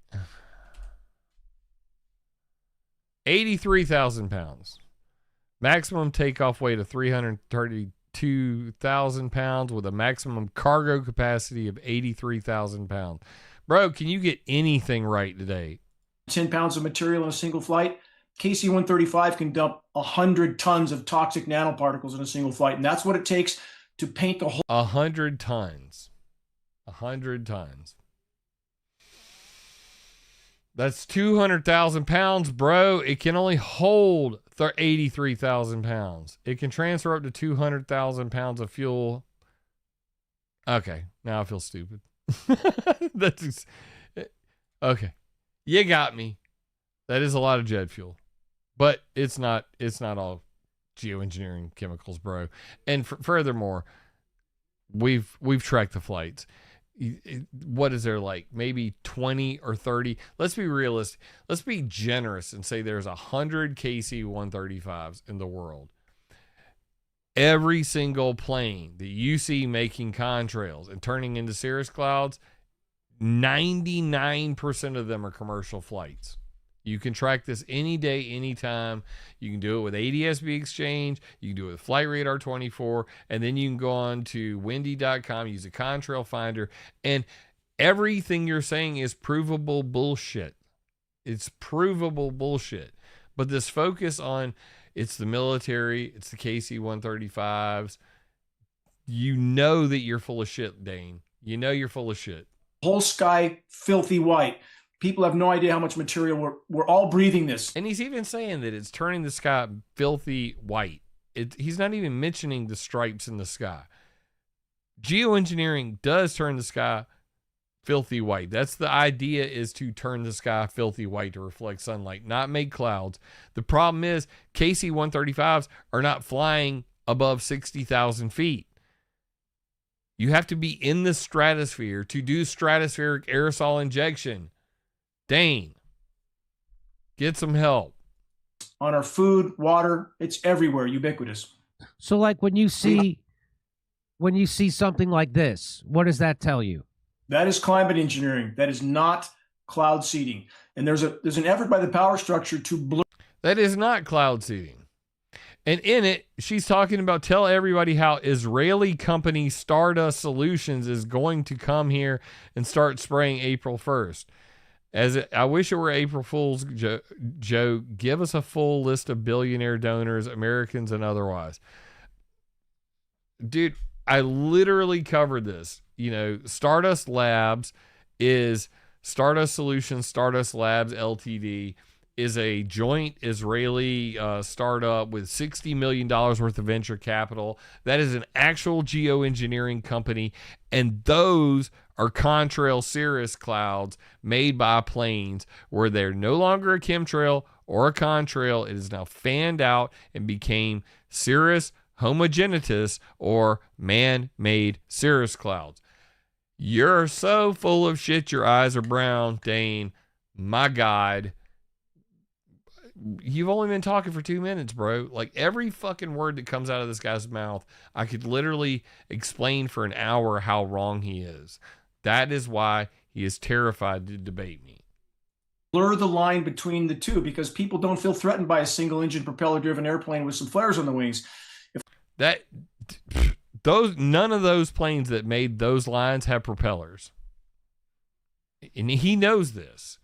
83,000 pounds. Maximum takeoff weight of 330 202,000 pounds with a maximum cargo capacity of 83,000 pounds. Bro, can you get anything right today? 10 pounds of material in a single flight. KC-135 can dump 100 tons of toxic nanoparticles in a single flight, and that's what it takes to paint the whole. 100 tons. 100 tons. That's 200,000 pounds, bro. It can only hold 83,000 pounds. It can transfer up to 200,000 pounds of fuel. Okay, now I feel stupid. That's okay. You got me. That is a lot of jet fuel, but it's not all geoengineering chemicals, bro. And furthermore, we've tracked the flights. What is there, like maybe 20 or 30? Let's be realistic. Let's be generous and say there's 100 KC-135s in the world. Every single plane that you see making contrails and turning into cirrus clouds, 99% of them are commercial flights. You can track this any day, anytime. You can do it with ADS-B Exchange. You can do it with Flight Radar 24. And then you can go on to windy.com, use a contrail finder. And everything you're saying is provable bullshit. It's provable bullshit. But this focus on it's the military, it's the KC-135s. You know that you're full of shit, Dane. You know you're full of shit. Whole sky filthy white. People have no idea how much material we're all breathing this. And he's even saying that it's turning the sky filthy white. He's not even mentioning the stripes in the sky. Geoengineering does turn the sky filthy white. That's the idea, is to turn the sky filthy white to reflect sunlight, not make clouds. The problem is KC-135s are not flying above 60,000 feet. You have to be in the stratosphere to do stratospheric aerosol injection. Dane, get some help. On our food, water, it's everywhere, ubiquitous. So like when you see something like this, what does that tell you? That is climate engineering. That is not cloud seeding. And there's an effort by the power structure to blur. That is not cloud seeding. And in it, she's talking about, tell everybody how Israeli company Stardust Solutions is going to come here and start spraying April 1st. I wish it were April Fool's, Joe. Give us a full list of billionaire donors, Americans and otherwise. Dude, I literally covered this. Stardust Labs is Stardust Solutions, Stardust Labs Ltd. is a joint Israeli startup with $60 million worth of venture capital. That is an actual geoengineering company, and those are contrail cirrus clouds made by planes where they're no longer a chemtrail or a contrail. It is now fanned out and became cirrus homogeneous or man-made cirrus clouds. You're so full of shit, your eyes are brown, Dane. My God. You've only been talking for 2 minutes, bro. Like, every fucking word that comes out of this guy's mouth, I could literally explain for an hour how wrong he is. That is why he is terrified to debate me. Blur the line between the two, because people don't feel threatened by a single engine propeller driven airplane with some flares on the wings. None of those planes that made those lines have propellers. And he knows this.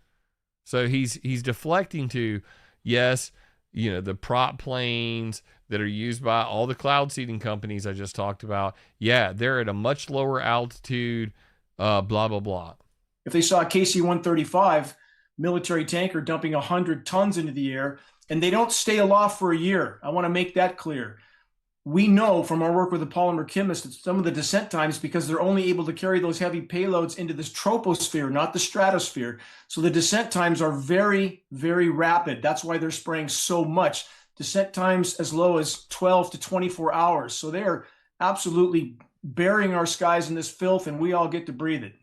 So he's deflecting to, yes, the prop planes that are used by all the cloud seeding companies I just talked about. Yeah, they're at a much lower altitude, blah, blah, blah. If they saw a KC-135 military tanker dumping 100 tons into the air, and they don't stay aloft for a year, I want to make that clear. We know from our work with the polymer chemists that some of the descent times, because they're only able to carry those heavy payloads into this troposphere, not the stratosphere. So the descent times are very, very rapid. That's why they're spraying so much. Descent times as low as 12 to 24 hours. So they are absolutely burying our skies in this filth, and we all get to breathe it.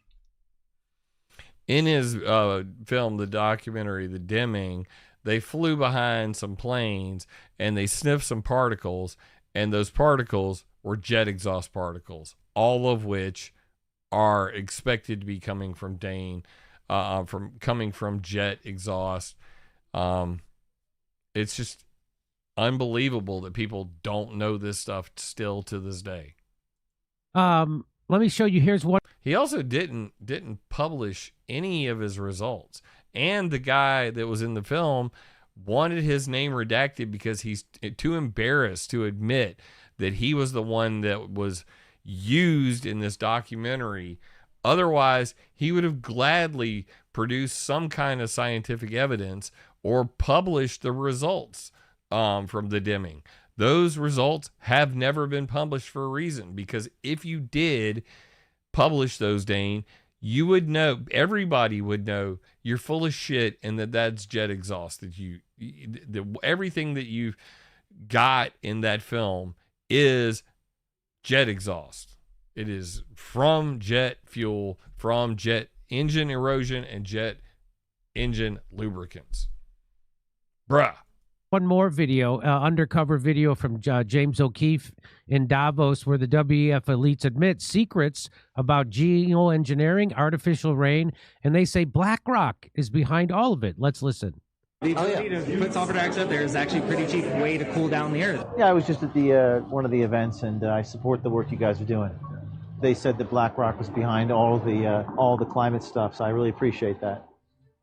In his film, the documentary, The Dimming, they flew behind some planes and they sniffed some particles. And those particles were jet exhaust particles, all of which are expected to be coming from Dane, coming from jet exhaust. It's just, unbelievable that people don't know this stuff still to this day. Let me show you. Here's one. He also didn't publish any of his results. And the guy that was in the film wanted his name redacted because he's too embarrassed to admit that he was the one that was used in this documentary. Otherwise, he would have gladly produced some kind of scientific evidence or published the results from the dimming. Those results have never been published for a reason, because if you did publish those, Dane, you would know, everybody would know you're full of shit and that's jet exhaust. That everything that you got in that film is jet exhaust. It is from jet fuel, from jet engine erosion and jet engine lubricants. Bruh. One more video, undercover video from James O'Keefe in Davos, where the WEF elites admit secrets about geoengineering, artificial rain, and they say BlackRock is behind all of it. Let's listen. The ability to put sulfur dioxide up there is actually a pretty cheap way to cool down the earth. Yeah, I was just at the one of the events, and I support the work you guys are doing. They said that BlackRock was behind all the climate stuff, so I really appreciate that.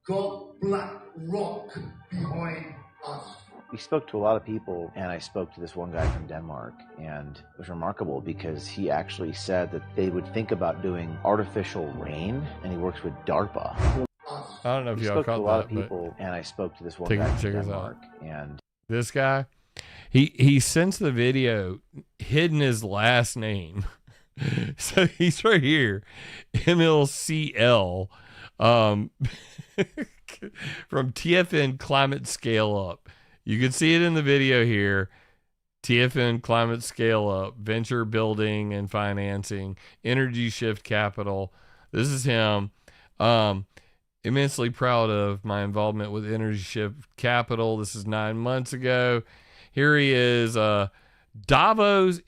Got BlackRock behind us. We spoke to a lot of people, and I spoke to this one guy from Denmark, and it was remarkable because he actually said that they would think about doing artificial rain, and he works with DARPA. I don't know if y'all spoke to caught a lot that, of people, and I spoke to this one check guy from this Denmark, and this guy, he since the video hidden his last name, so he's right here, MLCL, from TFN Climate Scale Up. You can see it in the video here. TFN Climate Scale Up, Venture Building and Financing, Energy Shift Capital. This is him. Immensely proud of my involvement with Energy Shift Capital. This is 9 months ago. Here he is. Davos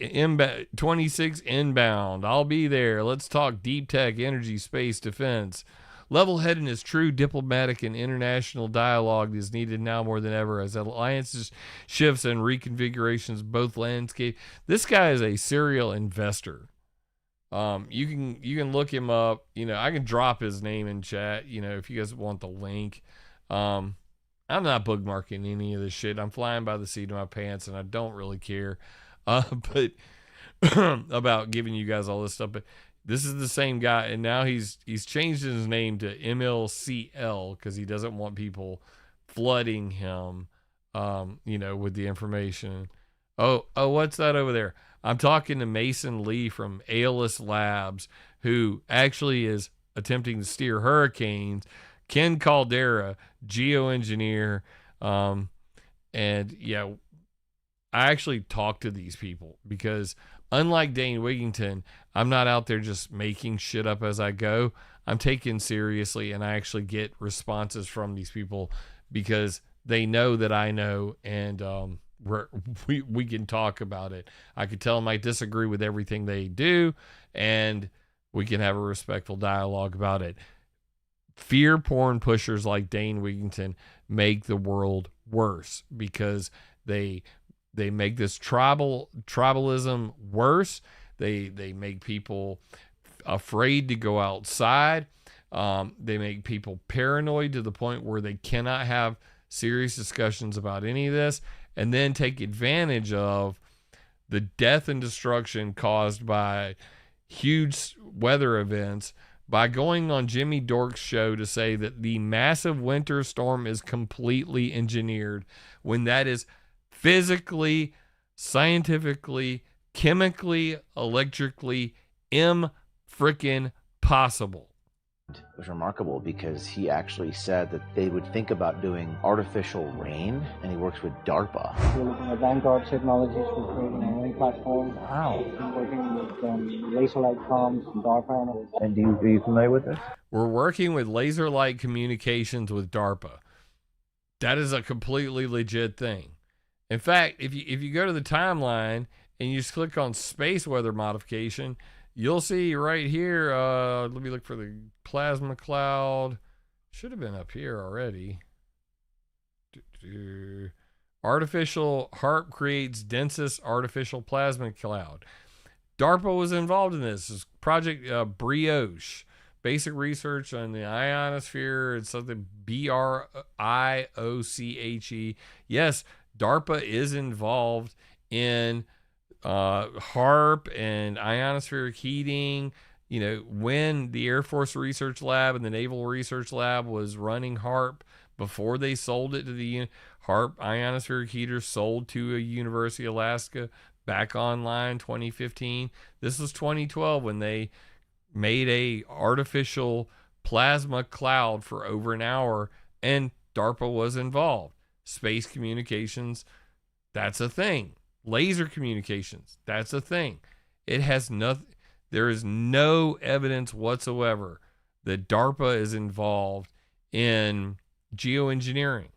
26 inbound. I'll be there. Let's talk deep tech, energy, space, defense. Level-headedness, true diplomatic and international dialogue is needed now more than ever as alliances shifts and reconfigurations both landscape. This guy is a serial investor. You can look him up. You know, I can drop his name in chat, you know, if you guys want the link. I'm not bookmarking any of this shit. I'm flying by the seat of my pants, and I don't really care but about giving you guys all this stuff. But this is the same guy, and now he's changed his name to MLCL because he doesn't want people flooding him, you know, with the information. Oh, what's that over there? I'm talking to Mason Lee from ALS Labs, who actually is attempting to steer hurricanes. Ken Caldera, geoengineer, and yeah, I actually talk to these people because unlike Dane Wigington, I'm not out there just making shit up as I go. I'm taken seriously, and I actually get responses from these people because they know that I know, and we can talk about it. I could tell them I disagree with everything they do, and we can have a respectful dialogue about it. Fear porn pushers like Dane Wigington make the world worse because they make this tribalism worse. They make people afraid to go outside. They make people paranoid to the point where they cannot have serious discussions about any of this, and then take advantage of the death and destruction caused by huge weather events by going on Jimmy Dork's show to say that the massive winter storm is completely engineered, when that is physically, scientifically, chemically, electrically frickin' possible. It was remarkable because he actually said that they would think about doing artificial rain, and he works with DARPA. We're looking at Vanguard technologies for creating a marine platform. Wow. We're working with laser light comms from DARPA. And are you familiar with this? We're working with laser light communications with DARPA. That is a completely legit thing. In fact, if you go to the timeline and you just click on space weather modification, you'll see right here, let me look for the plasma cloud. Should have been up here already. HARP creates densest artificial plasma cloud. DARPA was involved in this. This is Project Brioche, basic research on the ionosphere. It's something BRIOCHE. Yes, DARPA is involved in HARP and ionospheric heating. You know, when the Air Force Research Lab and the Naval Research Lab was running HARP before they sold it to the HARP ionospheric heaters sold to a University of Alaska back online 2015. This was 2012 when they made a artificial plasma cloud for over an hour, and DARPA was involved. Space communications, that's a thing. Laser communications, that's a thing. It has nothing. There is no evidence whatsoever that DARPA is involved in geoengineering.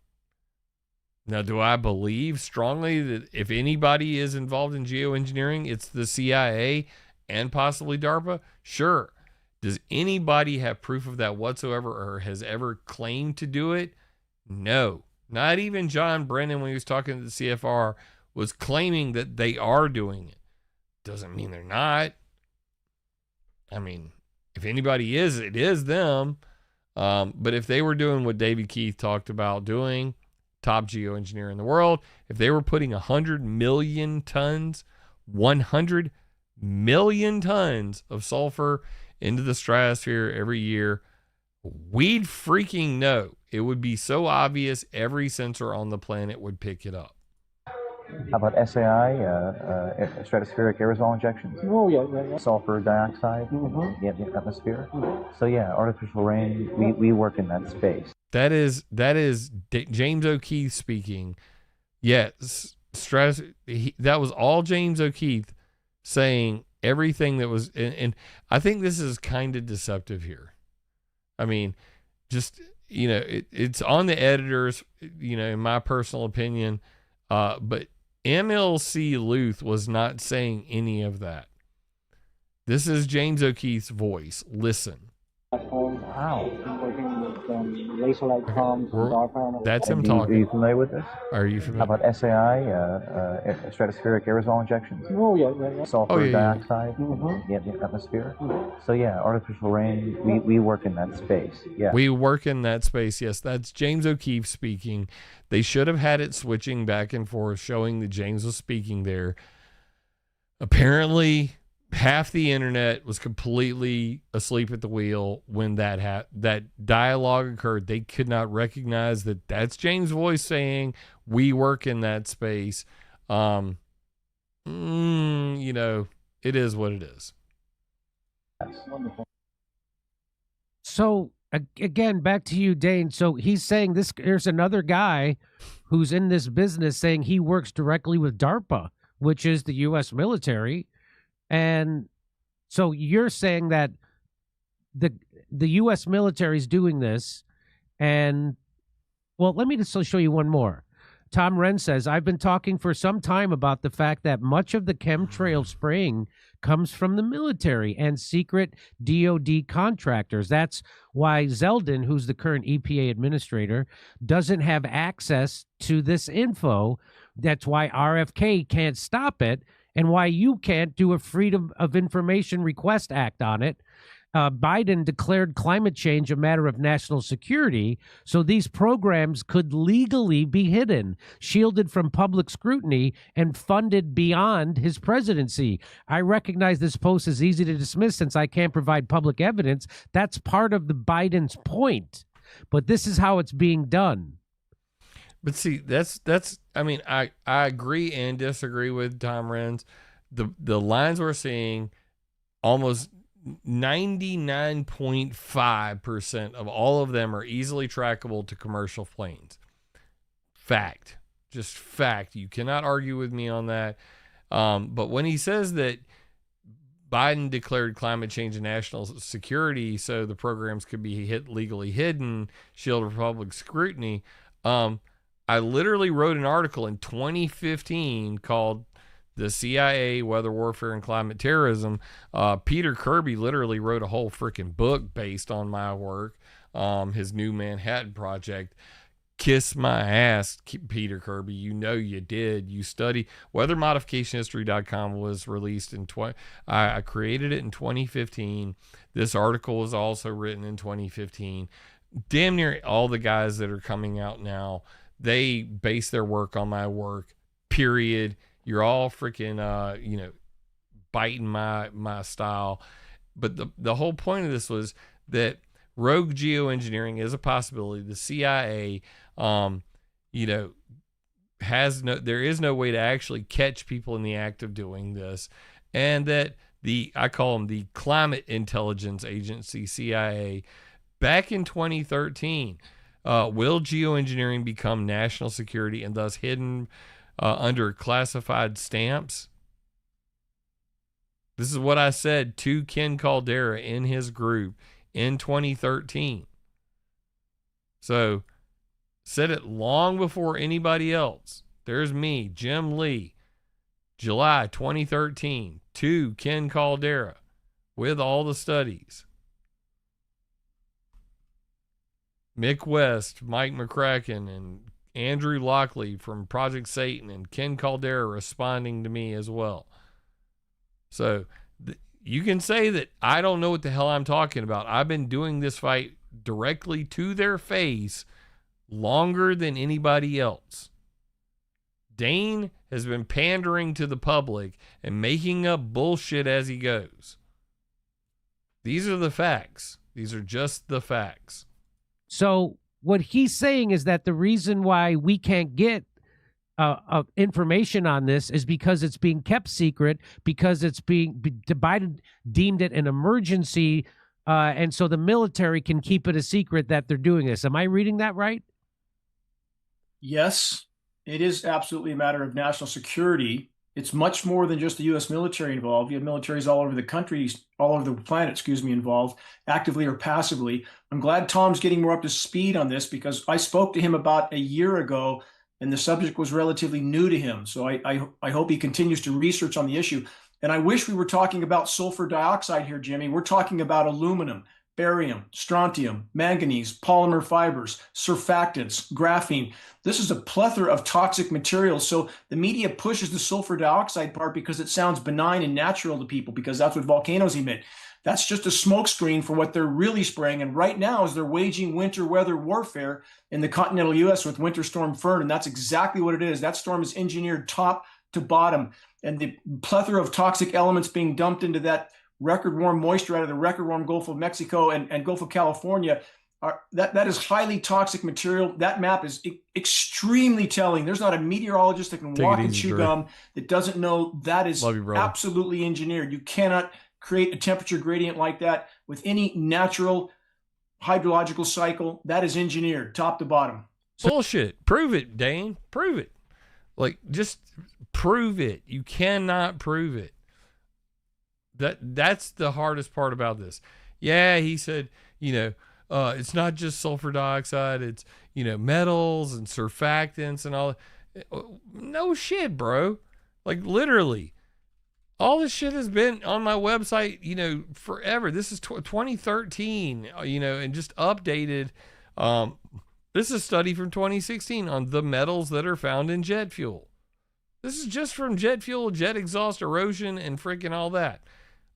Now, do I believe strongly that if anybody is involved in geoengineering, it's the CIA and possibly DARPA? Sure. Does anybody have proof of that whatsoever or has ever claimed to do it? No. Not even John Brennan, when he was talking to the CFR, was claiming that they are doing it. Doesn't mean they're not. I mean, if anybody is, it is them. But if they were doing what David Keith talked about doing, top geoengineer in the world, if they were putting 100 million tons of sulfur into the stratosphere every year, we'd freaking know. It would be so obvious every sensor on the planet would pick it up. How about SAI, stratospheric aerosol injections? Oh, yeah. Sulfur dioxide in the atmosphere. So yeah, artificial rain, we work in that space. That is James O'Keefe speaking. Yes, that was all James O'Keefe saying everything that was, and I think this is kind of deceptive here. I mean, just, you know, it's on the editors, you know, in my personal opinion, but MLC Luth was not saying any of that. This is James O'Keefe's voice. Listen. Wow. Working with laser light comms and DARPA. That's him talking. Are you familiar with this? Are you familiar? How about SAI, stratospheric aerosol injections? Oh, yeah. Sulfur dioxide in the atmosphere. So yeah, artificial rain, we work in that space. Yeah. We work in that space, yes. That's James O'Keefe speaking. They should have had it switching back and forth, showing that James was speaking there. Apparently, half the internet was completely asleep at the wheel when that dialogue occurred. They could not recognize that that's James' voice saying, we work in that space. You know, it is what it is. So again, back to you, Dane. So he's saying this, there's another guy who's in this business saying he works directly with DARPA, which is the U.S. military. And so you're saying that the U.S. military is doing this. And, well, let me just show you one more. Tom Wren says, I've been talking for some time about the fact that much of the chemtrail spraying comes from the military and secret DOD contractors. That's why Zeldin, who's the current EPA administrator, doesn't have access to this info. That's why RFK can't stop it, and why you can't do a Freedom of Information Request Act on it. Biden declared climate change a matter of national security, so these programs could legally be hidden, shielded from public scrutiny, and funded beyond his presidency. I recognize this post is easy to dismiss since I can't provide public evidence. That's part of the Biden's point, but this is how it's being done. But see, that's I mean, I agree and disagree with Tom Renz. The lines we're seeing, almost 99.5% of all of them are easily trackable to commercial planes. Fact. Just fact. You cannot argue with me on that. But when he says that Biden declared climate change a national security so the programs could be legally hidden, shielded from public scrutiny, I literally wrote an article in 2015 called The CIA, Weather Warfare, and Climate Terrorism. Peter Kirby literally wrote a whole freaking book based on my work, his New Manhattan Project. Kiss my ass, Peter Kirby. You know you did. You study. WeatherModificationHistory.com was released in I created it in 2015. This article was also written in 2015. Damn near all the guys that are coming out now, they base their work on my work. Period. You're all freaking biting my style. But the whole point of this was that rogue geoengineering is a possibility. The CIA, there is no way to actually catch people in the act of doing this, and that I call them the Climate Intelligence Agency, CIA, back in 2013, will geoengineering become national security and thus hidden under classified stamps? This is what I said to Ken Caldera in his group in 2013. So, said it long before anybody else. There's me, Jim Lee, July 2013, to Ken Caldera with all the studies. Mick West, Mike McCracken, and Andrew Lockley from Project Satan, and Ken Caldera responding to me as well. So you can say that I don't know what the hell I'm talking about. I've been doing this fight directly to their face longer than anybody else. Dane has been pandering to the public and making up bullshit as he goes. These are the facts. These are just the facts. So what he's saying is that the reason why we can't get information on this is because it's being kept secret, because it's Biden deemed it an emergency, and so the military can keep it a secret that they're doing this. Am I reading that right? Yes, it is absolutely a matter of national security. It's much more than just the U.S. military involved. You have militaries all over the country, all over the planet, involved, actively or passively. I'm glad Tom's getting more up to speed on this, because I spoke to him about a year ago and the subject was relatively new to him. So I hope he continues to research on the issue. And I wish we were talking about sulfur dioxide here, Jimmy. We're talking about aluminum, barium, strontium, manganese, polymer fibers, surfactants, graphene. This is a plethora of toxic materials. So the media pushes the sulfur dioxide part because it sounds benign and natural to people, because that's what volcanoes emit. That's just a smokescreen for what they're really spraying. And right now, as they're waging winter weather warfare in the continental U.S. with Winter Storm Fern, and that's exactly what it is. That storm is engineered top to bottom, and the plethora of toxic elements being dumped into that record warm moisture out of the record warm Gulf of Mexico and Gulf of California, that is highly toxic material. That map is extremely telling. There's not a meteorologist that can walk and chew gum that doesn't know that is absolutely engineered. You cannot create a temperature gradient like that with any natural hydrological cycle. That is engineered top to bottom. Bullshit. Prove it, Dane. Prove it. Like, just prove it. You cannot prove it. That's the hardest part about this. Yeah, he said, it's not just sulfur dioxide, it's, metals and surfactants and all. No shit, bro. Like, literally. All this shit has been on my website, forever. This is 2013, and just updated. This is a study from 2016 on the metals that are found in jet fuel. This is just from jet fuel, jet exhaust, erosion, and freaking all that.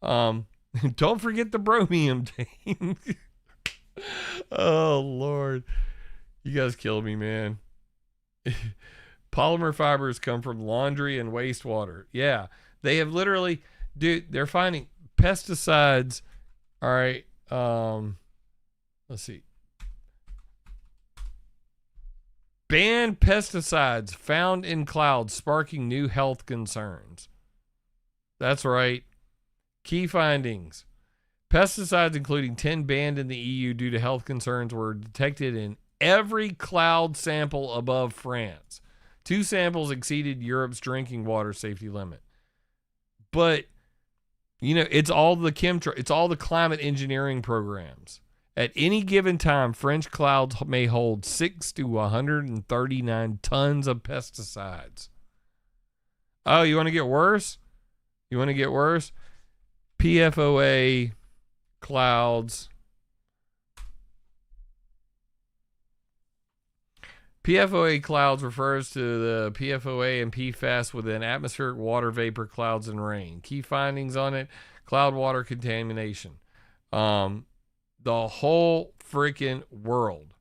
Don't forget the bromium, Dane. Oh, Lord. You guys killed me, man. Polymer fibers come from laundry and wastewater. Yeah. They have literally, dude, they're finding pesticides. All right. Let's see. Banned pesticides found in clouds sparking new health concerns. That's right. Key findings. Pesticides, including 10 banned in the EU due to health concerns, were detected in every cloud sample above France. 2 samples exceeded Europe's drinking water safety limit. But, it's all the it's all the climate engineering programs. At any given time, French clouds may hold 6 to 139 tons of pesticides. Oh, you want to get worse? PFOA clouds. PFOA clouds refers to the PFOA and PFAS within atmospheric water vapor clouds and rain. Key findings on it: cloud water contamination. The whole freaking world.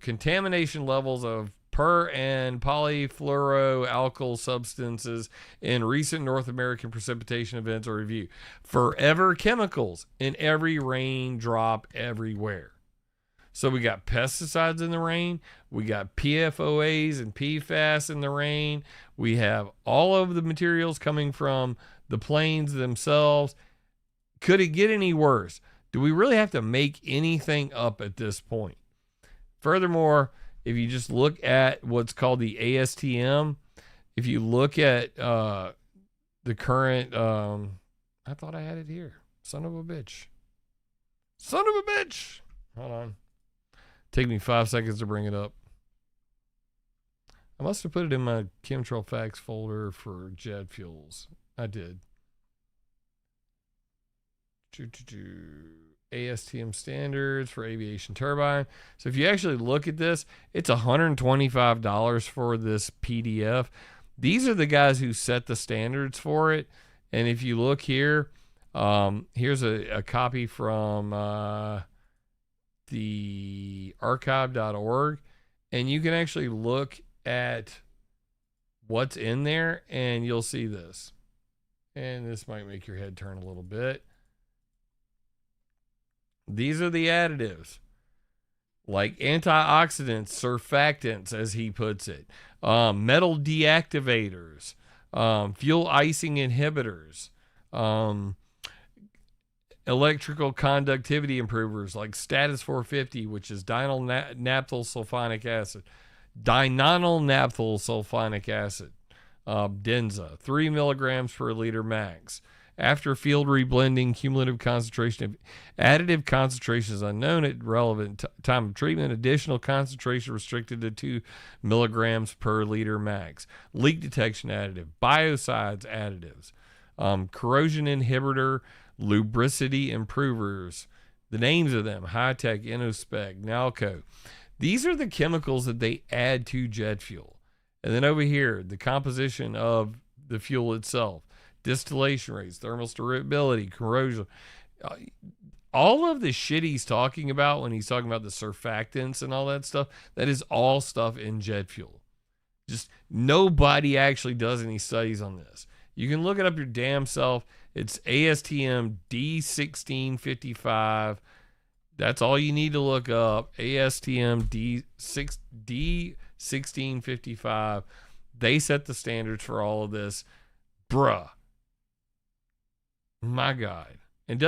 Contamination levels of per and polyfluoroalkyl substances in recent North American precipitation events are reviewed. Forever chemicals in every raindrop everywhere. So we got pesticides in the rain. We got PFOAs and PFAS in the rain. We have all of the materials coming from the planes themselves. Could it get any worse? Do we really have to make anything up at this point? Furthermore, if you just look at what's called the ASTM, if you look at the current, I thought I had it here. Son of a bitch. Hold on. Take me 5 seconds to bring it up. I must have put it in my chemtrail facts folder for jet fuels. I did. ASTM standards for aviation turbine. So if you actually look at this, it's $125 for this PDF. These are the guys who set the standards for it. And if you look here, here's a copy from the archive.org, and you can actually look at what's in there and you'll see this. And this might make your head turn a little bit. These are the additives, like antioxidants, surfactants, as he puts it, metal deactivators, fuel icing inhibitors, electrical conductivity improvers like Status 450, which is dinyl naphthyl sulfonic acid, Denza, 3 milligrams per liter max. After field reblending, cumulative concentration of additive concentration is unknown at relevant time of treatment. Additional concentration restricted to 2 milligrams per liter max. Leak detection additive, biocides additives, corrosion inhibitor, lubricity improvers. The names of them: High-Tech, Innospec, Nalco. These are the chemicals that they add to jet fuel. And then over here, the composition of the fuel itself. Distillation rates, thermal stability, corrosion, all of the shit he's talking about when he's talking about the surfactants and all that stuff, that is all stuff in jet fuel. Just nobody actually does any studies on this. You can look it up your damn self. It's ASTM D1655. That's all you need to look up. ASTM D1655. They set the standards for all of this. Bruh. My God. And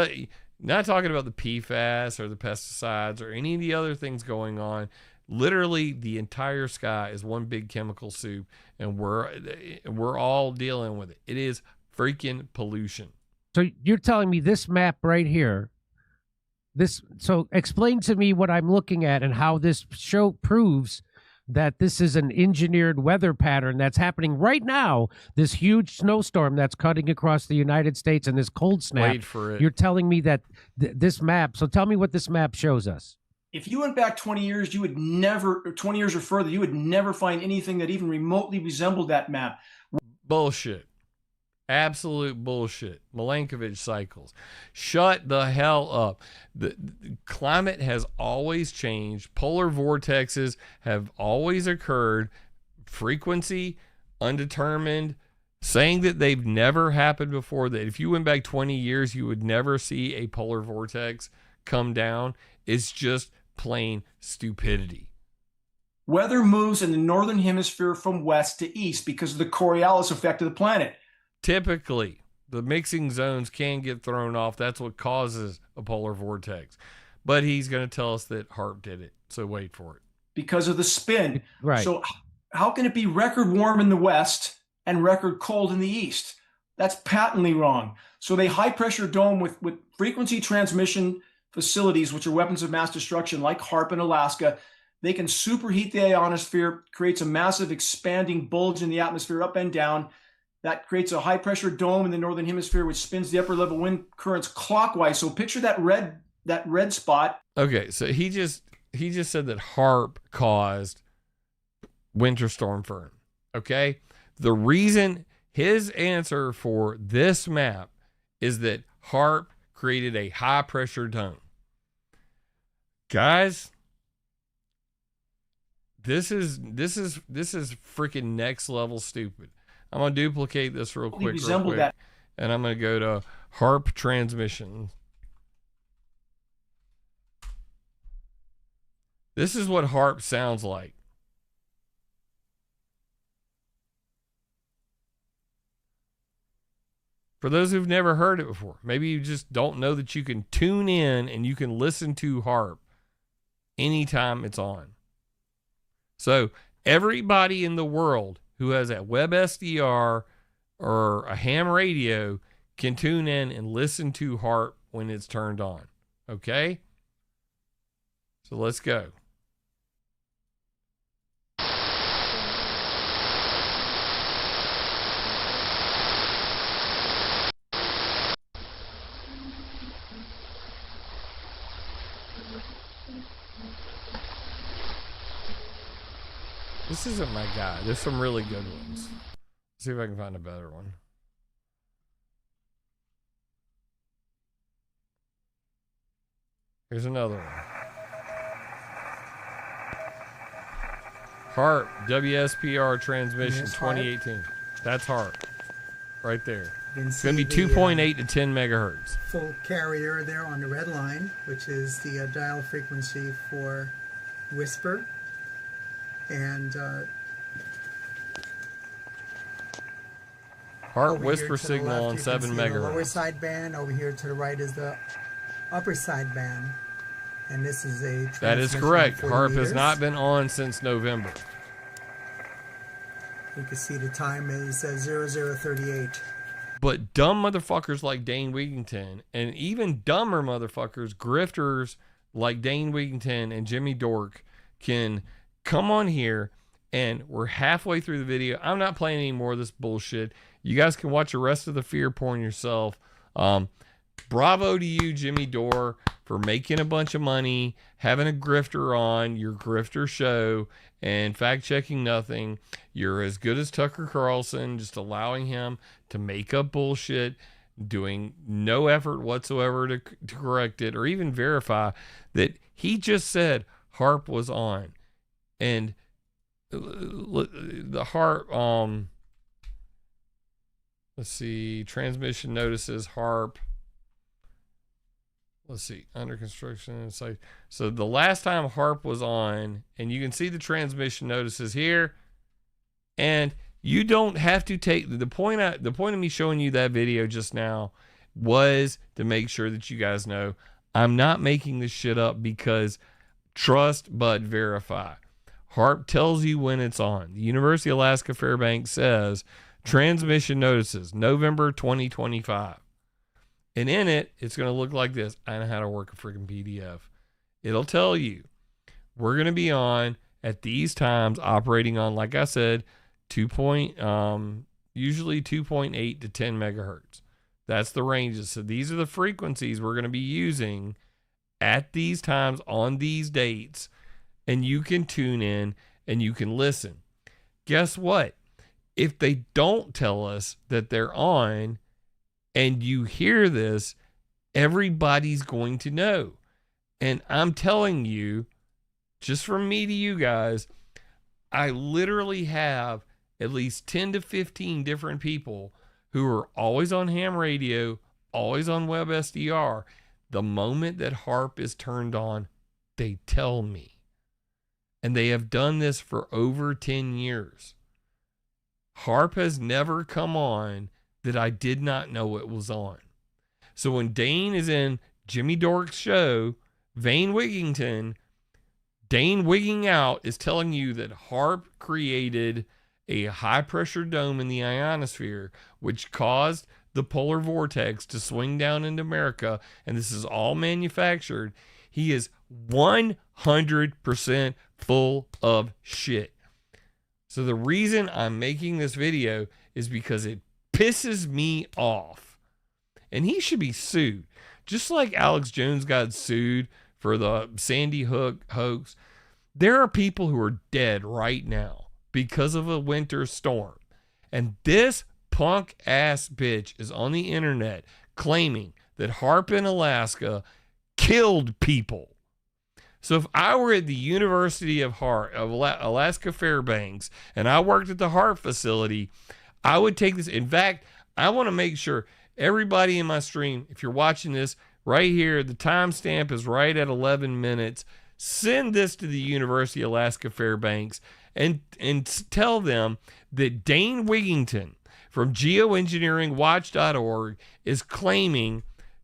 not talking about the PFAS or the pesticides or any of the other things going on. Literally, the entire sky is one big chemical soup, and we're all dealing with it. It is freaking pollution. So you're telling me this map right here, so explain to me what I'm looking at and how this show proves that this is an engineered weather pattern that's happening right now, this huge snowstorm that's cutting across the United States and this cold snap. Wait for it. You're telling me that this map, so tell me what this map shows us. If you went back 20 years, you would never, or 20 years or further, you would never find anything that even remotely resembled that map. Bullshit. Absolute bullshit. Milankovitch cycles. Shut the hell up. The climate has always changed. Polar vortexes have always occurred. Frequency, undetermined. Saying that they've never happened before, that if you went back 20 years, you would never see a polar vortex come down, is just plain stupidity. Weather moves in the northern hemisphere from west to east because of the Coriolis effect of the planet. Typically, the mixing zones can get thrown off. That's what causes a polar vortex. But he's going to tell us that HAARP did it. So wait for it. Because of the spin. Right. So how can it be record warm in the west and record cold in the east? That's patently wrong. So they high pressure dome with frequency transmission facilities, which are weapons of mass destruction like HAARP in Alaska. They can superheat the ionosphere, creates a massive expanding bulge in the atmosphere up and down. That creates a high-pressure dome in the northern hemisphere, which spins the upper-level wind currents clockwise. So picture that red spot. Okay, so he just he just said that HARP caused Winter Storm Fern. Okay? The reason his answer for this map is that HARP created a high pressure dome. Guys, this is freaking next level stupid. I'm gonna duplicate this real quick, that. and I'm gonna go to HARP transmission. This is what HARP sounds like. For those who've never heard it before, maybe you just don't know that you can tune in and you can listen to HARP anytime it's on. So everybody in the world who has a web SDR or a ham radio can tune in and listen to HARP when it's turned on. Okay? So let's go. This isn't my guy. There's some really good ones. Let's see if I can find a better one. Here's another one. HARP WSPR transmission 2018. That's HARP right there. It's going to be 2.8 to 10 megahertz. Full carrier there on the red line, which is the dial frequency for whisper. And HARP whisper signal on 7 megahertz. The lower sideband. Over here to the right is the upper sideband. And this is a that is correct. HARP has not been on since November. You can see the time is 0038. But dumb motherfuckers like Dane Wigington, and even dumber motherfuckers, grifters like Dane Wigington and Jimmy Dork, can come on here, and we're halfway through the video. I'm not playing any more of this bullshit. You guys can watch the rest of the fear porn yourself. Bravo to you, Jimmy Dore, for making a bunch of money, having a grifter on your grifter show, and fact-checking nothing. You're as good as Tucker Carlson, just allowing him to make up bullshit, doing no effort whatsoever to correct it or even verify that he just said HARP was on. And the HARP, let's see, transmission notices HARP. Let's see, under construction. It's like, so the last time HARP was on, and you can see the transmission notices here, and you don't have to take the point of me showing you that video just now was to make sure that you guys know I'm not making this shit up, because trust but verify. HARP tells you when it's on. The University of Alaska Fairbanks says transmission notices November 2025. And in it, it's going to look like this. I know how to work a freaking PDF. It'll tell you we're going to be on at these times, operating on, like I said, usually 2.8 to 10 megahertz. That's the ranges. So these are the frequencies we're going to be using at these times on these dates. And you can tune in and you can listen. Guess what? If they don't tell us that they're on, and you hear this, everybody's going to know. And I'm telling you, just from me to you guys, I literally have at least 10 to 15 different people who are always on ham radio, always on web SDR. The moment that HARP is turned on, they tell me. And they have done this for over 10 years. HARP has never come on that I did not know it was on. So when Dane is in Jimmy Dork's show, Vane Wigington, Dane Wigging Out is telling you that HARP created a high pressure dome in the ionosphere, which caused the polar vortex to swing down into America, and this is all manufactured. He is 100% full of shit. So the reason I'm making this video is because it pisses me off. And he should be sued. Just like Alex Jones got sued for the Sandy Hook hoax. There are people who are dead right now because of a winter storm. And this punk ass bitch is on the internet claiming that HAARP in Alaska killed people. So if I were at the University of Alaska Fairbanks and I worked at the HAARP facility, I would take this. In fact, I want to make sure everybody in my stream, if you're watching this right here, the timestamp is right at 11 minutes. Send this to the University of Alaska Fairbanks and tell them that Dane Wigington from geoengineeringwatch.org is claiming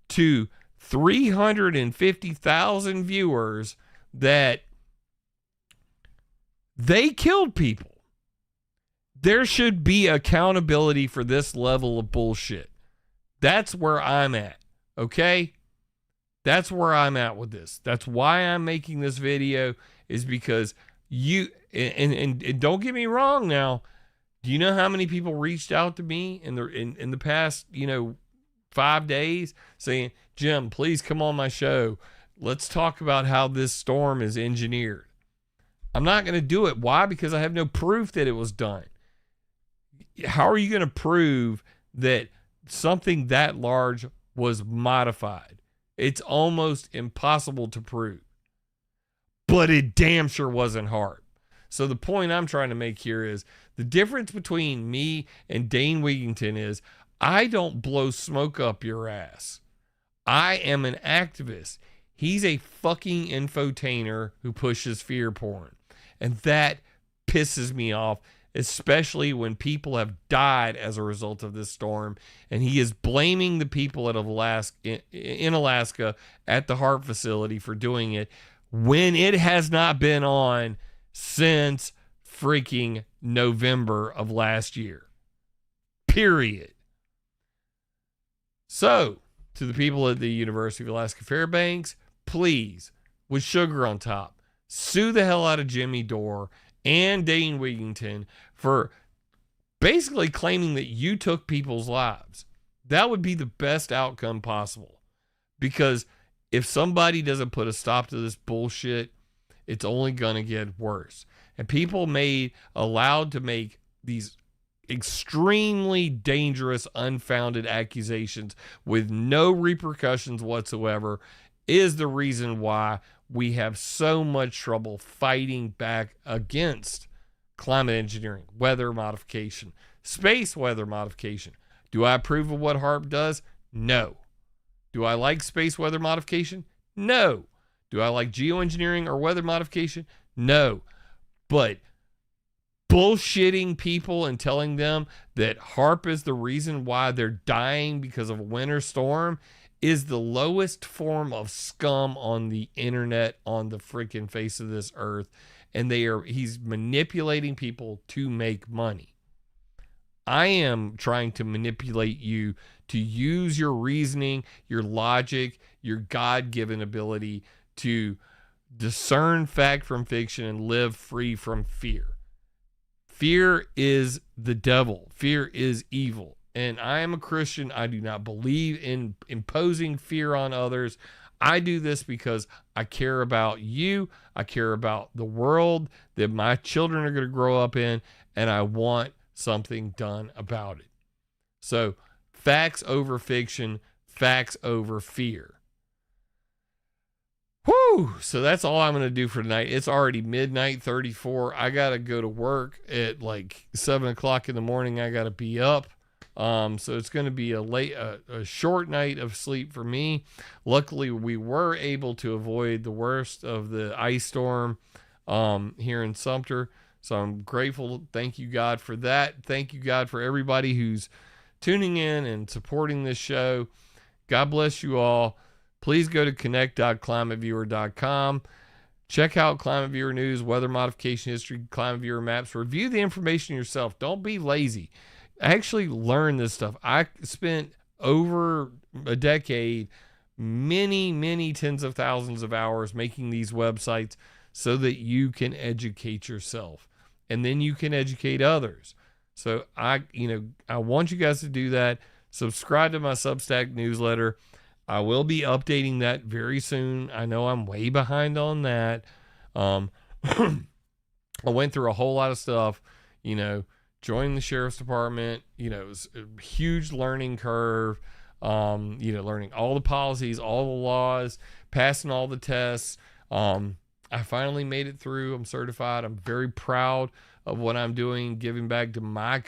to 350,000 viewers that they killed people. There should be accountability for this level of bullshit. That's where I'm at, okay? That's where I'm at with this. That's why I'm making this video, is because you, and don't get me wrong now, do you know how many people reached out to me in the past, 5 days saying, Jim, please come on my show. Let's talk about how this storm is engineered. I'm not going to do it. Why? Because I have no proof that it was done. How are you going to prove that something that large was modified? It's almost impossible to prove. But it damn sure wasn't HAARP. So the point I'm trying to make here is the difference between me and Dane Wigington is I don't blow smoke up your ass. I am an activist. He's a fucking infotainer who pushes fear porn. And that pisses me off, especially when people have died as a result of this storm. And he is blaming the people in Alaska at the HAARP facility for doing it when it has not been on since freaking November of last year. Period. So, to the people at the University of Alaska Fairbanks, please, with sugar on top, sue the hell out of Jimmy Dore and Dane Wigington for basically claiming that you took people's lives. That would be the best outcome possible. Because if somebody doesn't put a stop to this bullshit, it's only going to get worse. And people allowed to make these extremely dangerous, unfounded accusations with no repercussions whatsoever is the reason why we have so much trouble fighting back against climate engineering, weather modification, space weather modification. Do I approve of what HAARP does? No. Do I like space weather modification? No. Do I like geoengineering or weather modification? No. But bullshitting people and telling them that HAARP is the reason why they're dying because of a winter storm is the lowest form of scum on the internet, on the freaking face of this earth. And he's manipulating people to make money. I am trying to manipulate you to use your reasoning, your logic, your God-given ability to discern fact from fiction and live free from fear. Fear is the devil. Fear is evil. And I am a Christian. I do not believe in imposing fear on others. I do this because I care about you. I care about the world that my children are going to grow up in, and I want something done about it. So, facts over fiction, facts over fear. Whew! So that's all I'm going to do for tonight. It's already midnight 34. I got to go to work at like 7 o'clock in the morning. I got to be up. So it's going to be a short night of sleep for me. Luckily, we were able to avoid the worst of the ice storm here in Sumter. So I'm grateful. Thank you, God, for that. Thank you, God, for everybody who's tuning in and supporting this show. God bless you all. Please go to connect.climateviewer.com. Check out Climate Viewer News, weather modification history, Climate Viewer maps. Review the information yourself. Don't be lazy. Actually learn this stuff. I spent over a decade, many tens of thousands of hours making these websites so that you can educate yourself and then you can educate others. So I want you guys to do that. Subscribe to my Substack newsletter. I will be updating that very soon. I know I'm way behind on that. I went through a whole lot of stuff, joining the sheriff's department. It was a huge learning curve. Learning all the policies, all the laws, passing all the tests. I finally made it through. I'm certified. I'm very proud of what I'm doing, giving back to my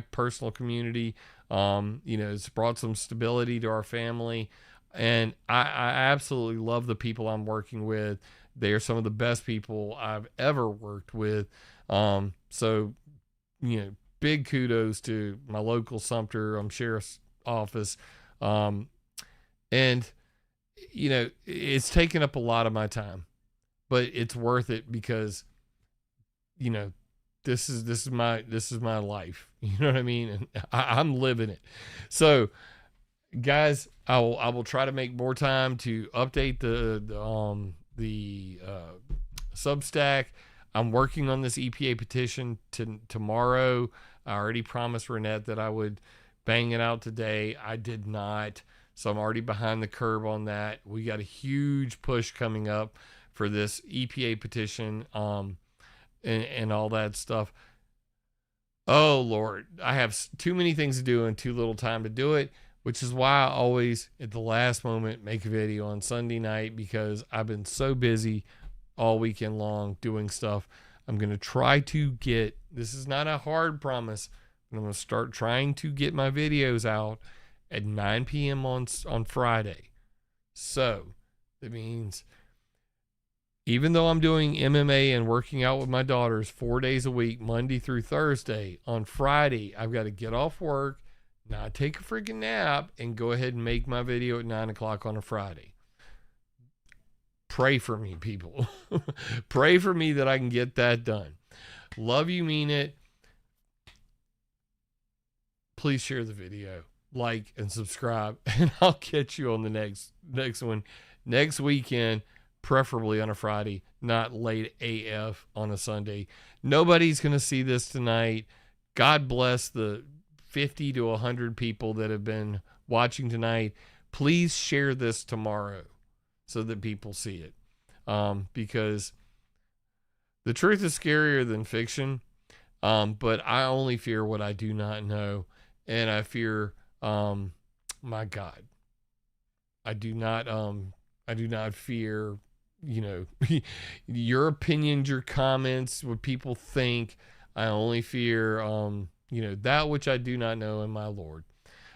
personal community. It's brought some stability to our family. And I absolutely love the people I'm working with. They are some of the best people I've ever worked with. So, big kudos to my local Sumter Sheriff's Office. It's taken up a lot of my time, but it's worth it because, this is my life. You know what I mean? And I'm living it. So, guys, I will try to make more time to update the Substack. I'm working on this EPA petition tomorrow. I already promised Renette that I would bang it out today. I did not, so I'm already behind the curve on that. We got a huge push coming up for this EPA petition, and all that stuff. Oh Lord, I have too many things to do and too little time to do it, which is why I always, at the last moment, make a video on Sunday night, because I've been so busy all weekend long doing stuff. I'm going to try to get, this is not a hard promise, but I'm going to start trying to get my videos out at 9 p.m. on Friday. So that means even though I'm doing MMA and working out with my daughters 4 days a week, Monday through Thursday, on Friday, I've got to get off work, not take a freaking nap, and go ahead and make my video at 9 o'clock on a Friday. Pray for me, people. Pray for me that I can get that done. Love you, mean it. Please share the video, like, and subscribe, and I'll catch you on the next one next weekend, preferably on a Friday, not late AF on a Sunday. Nobody's going to see this tonight. God bless the 50 to 100 people that have been watching tonight. Please share this tomorrow so that people see it, because the truth is scarier than fiction, but I only fear what I do not know. And I fear, my God, I do not fear, your opinions, your comments, what people think. I only fear, that which I do not know in my Lord.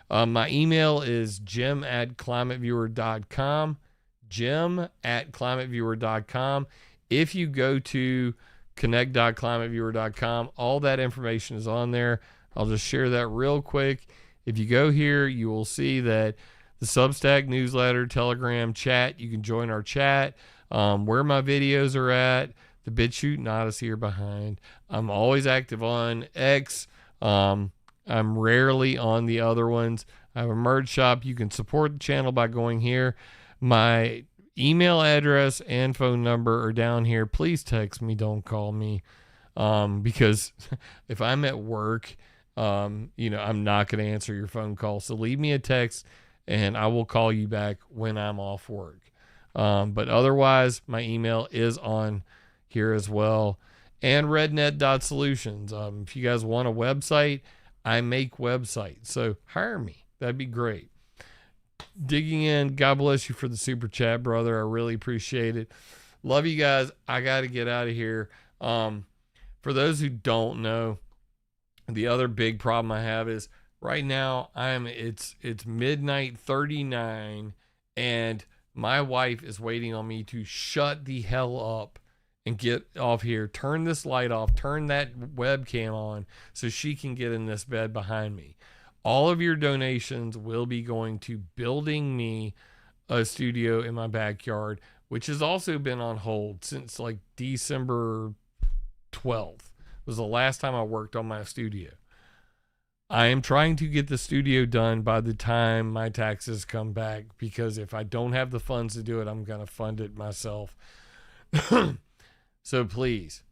My email is jim@climateviewer.com, jim@climateviewer.com. If you go to connect.climateviewer.com, all that information is on there. I'll just share that real quick. If you go here, you will see that the Substack newsletter, Telegram, chat, you can join our chat, where my videos are at, the BitChute Odyssey are behind. I'm always active on X. I'm rarely on the other ones. I have a merch shop. You can support the channel by going here. My email address and phone number are down here. Please text me. Don't call me. Because if I'm at work, I'm not going to answer your phone call. So leave me a text and I will call you back when I'm off work. But otherwise, my email is on here as well. And rednet.solutions. If you guys want a website, I make websites. So hire me. That'd be great. Digging in. God bless you for the super chat, brother. I really appreciate it. Love you guys. I got to get out of here. For those who don't know, the other big problem I have is right now it's midnight 39 and my wife is waiting on me to shut the hell up and get off here, turn this light off, turn that webcam on so she can get in this bed behind me. All of your donations will be going to building me a studio in my backyard, which has also been on hold since like December 12th. Was the last time I worked on my studio. I am trying to get the studio done by the time my taxes come back, because if I don't have the funds to do it, I'm going to fund it myself. So please,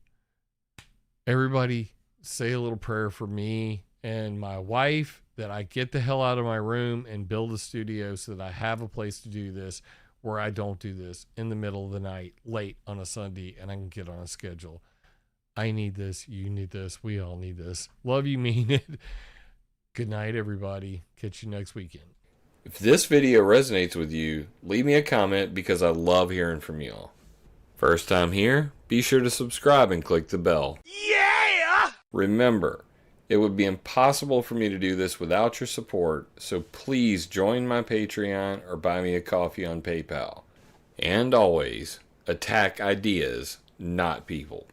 everybody say a little prayer for me and my wife, that I get the hell out of my room and build a studio so that I have a place to do this where I don't do this in the middle of the night, late on a Sunday, and I can get on a schedule. I need this. You need this. We all need this. Love you, mean it. Good night, everybody. Catch you next weekend. If this video resonates with you, leave me a comment because I love hearing from y'all. First time here, be sure to subscribe and click the bell. Yeah! Remember, it would be impossible for me to do this without your support, so please join my Patreon or buy me a coffee on PayPal. And always, attack ideas, not people.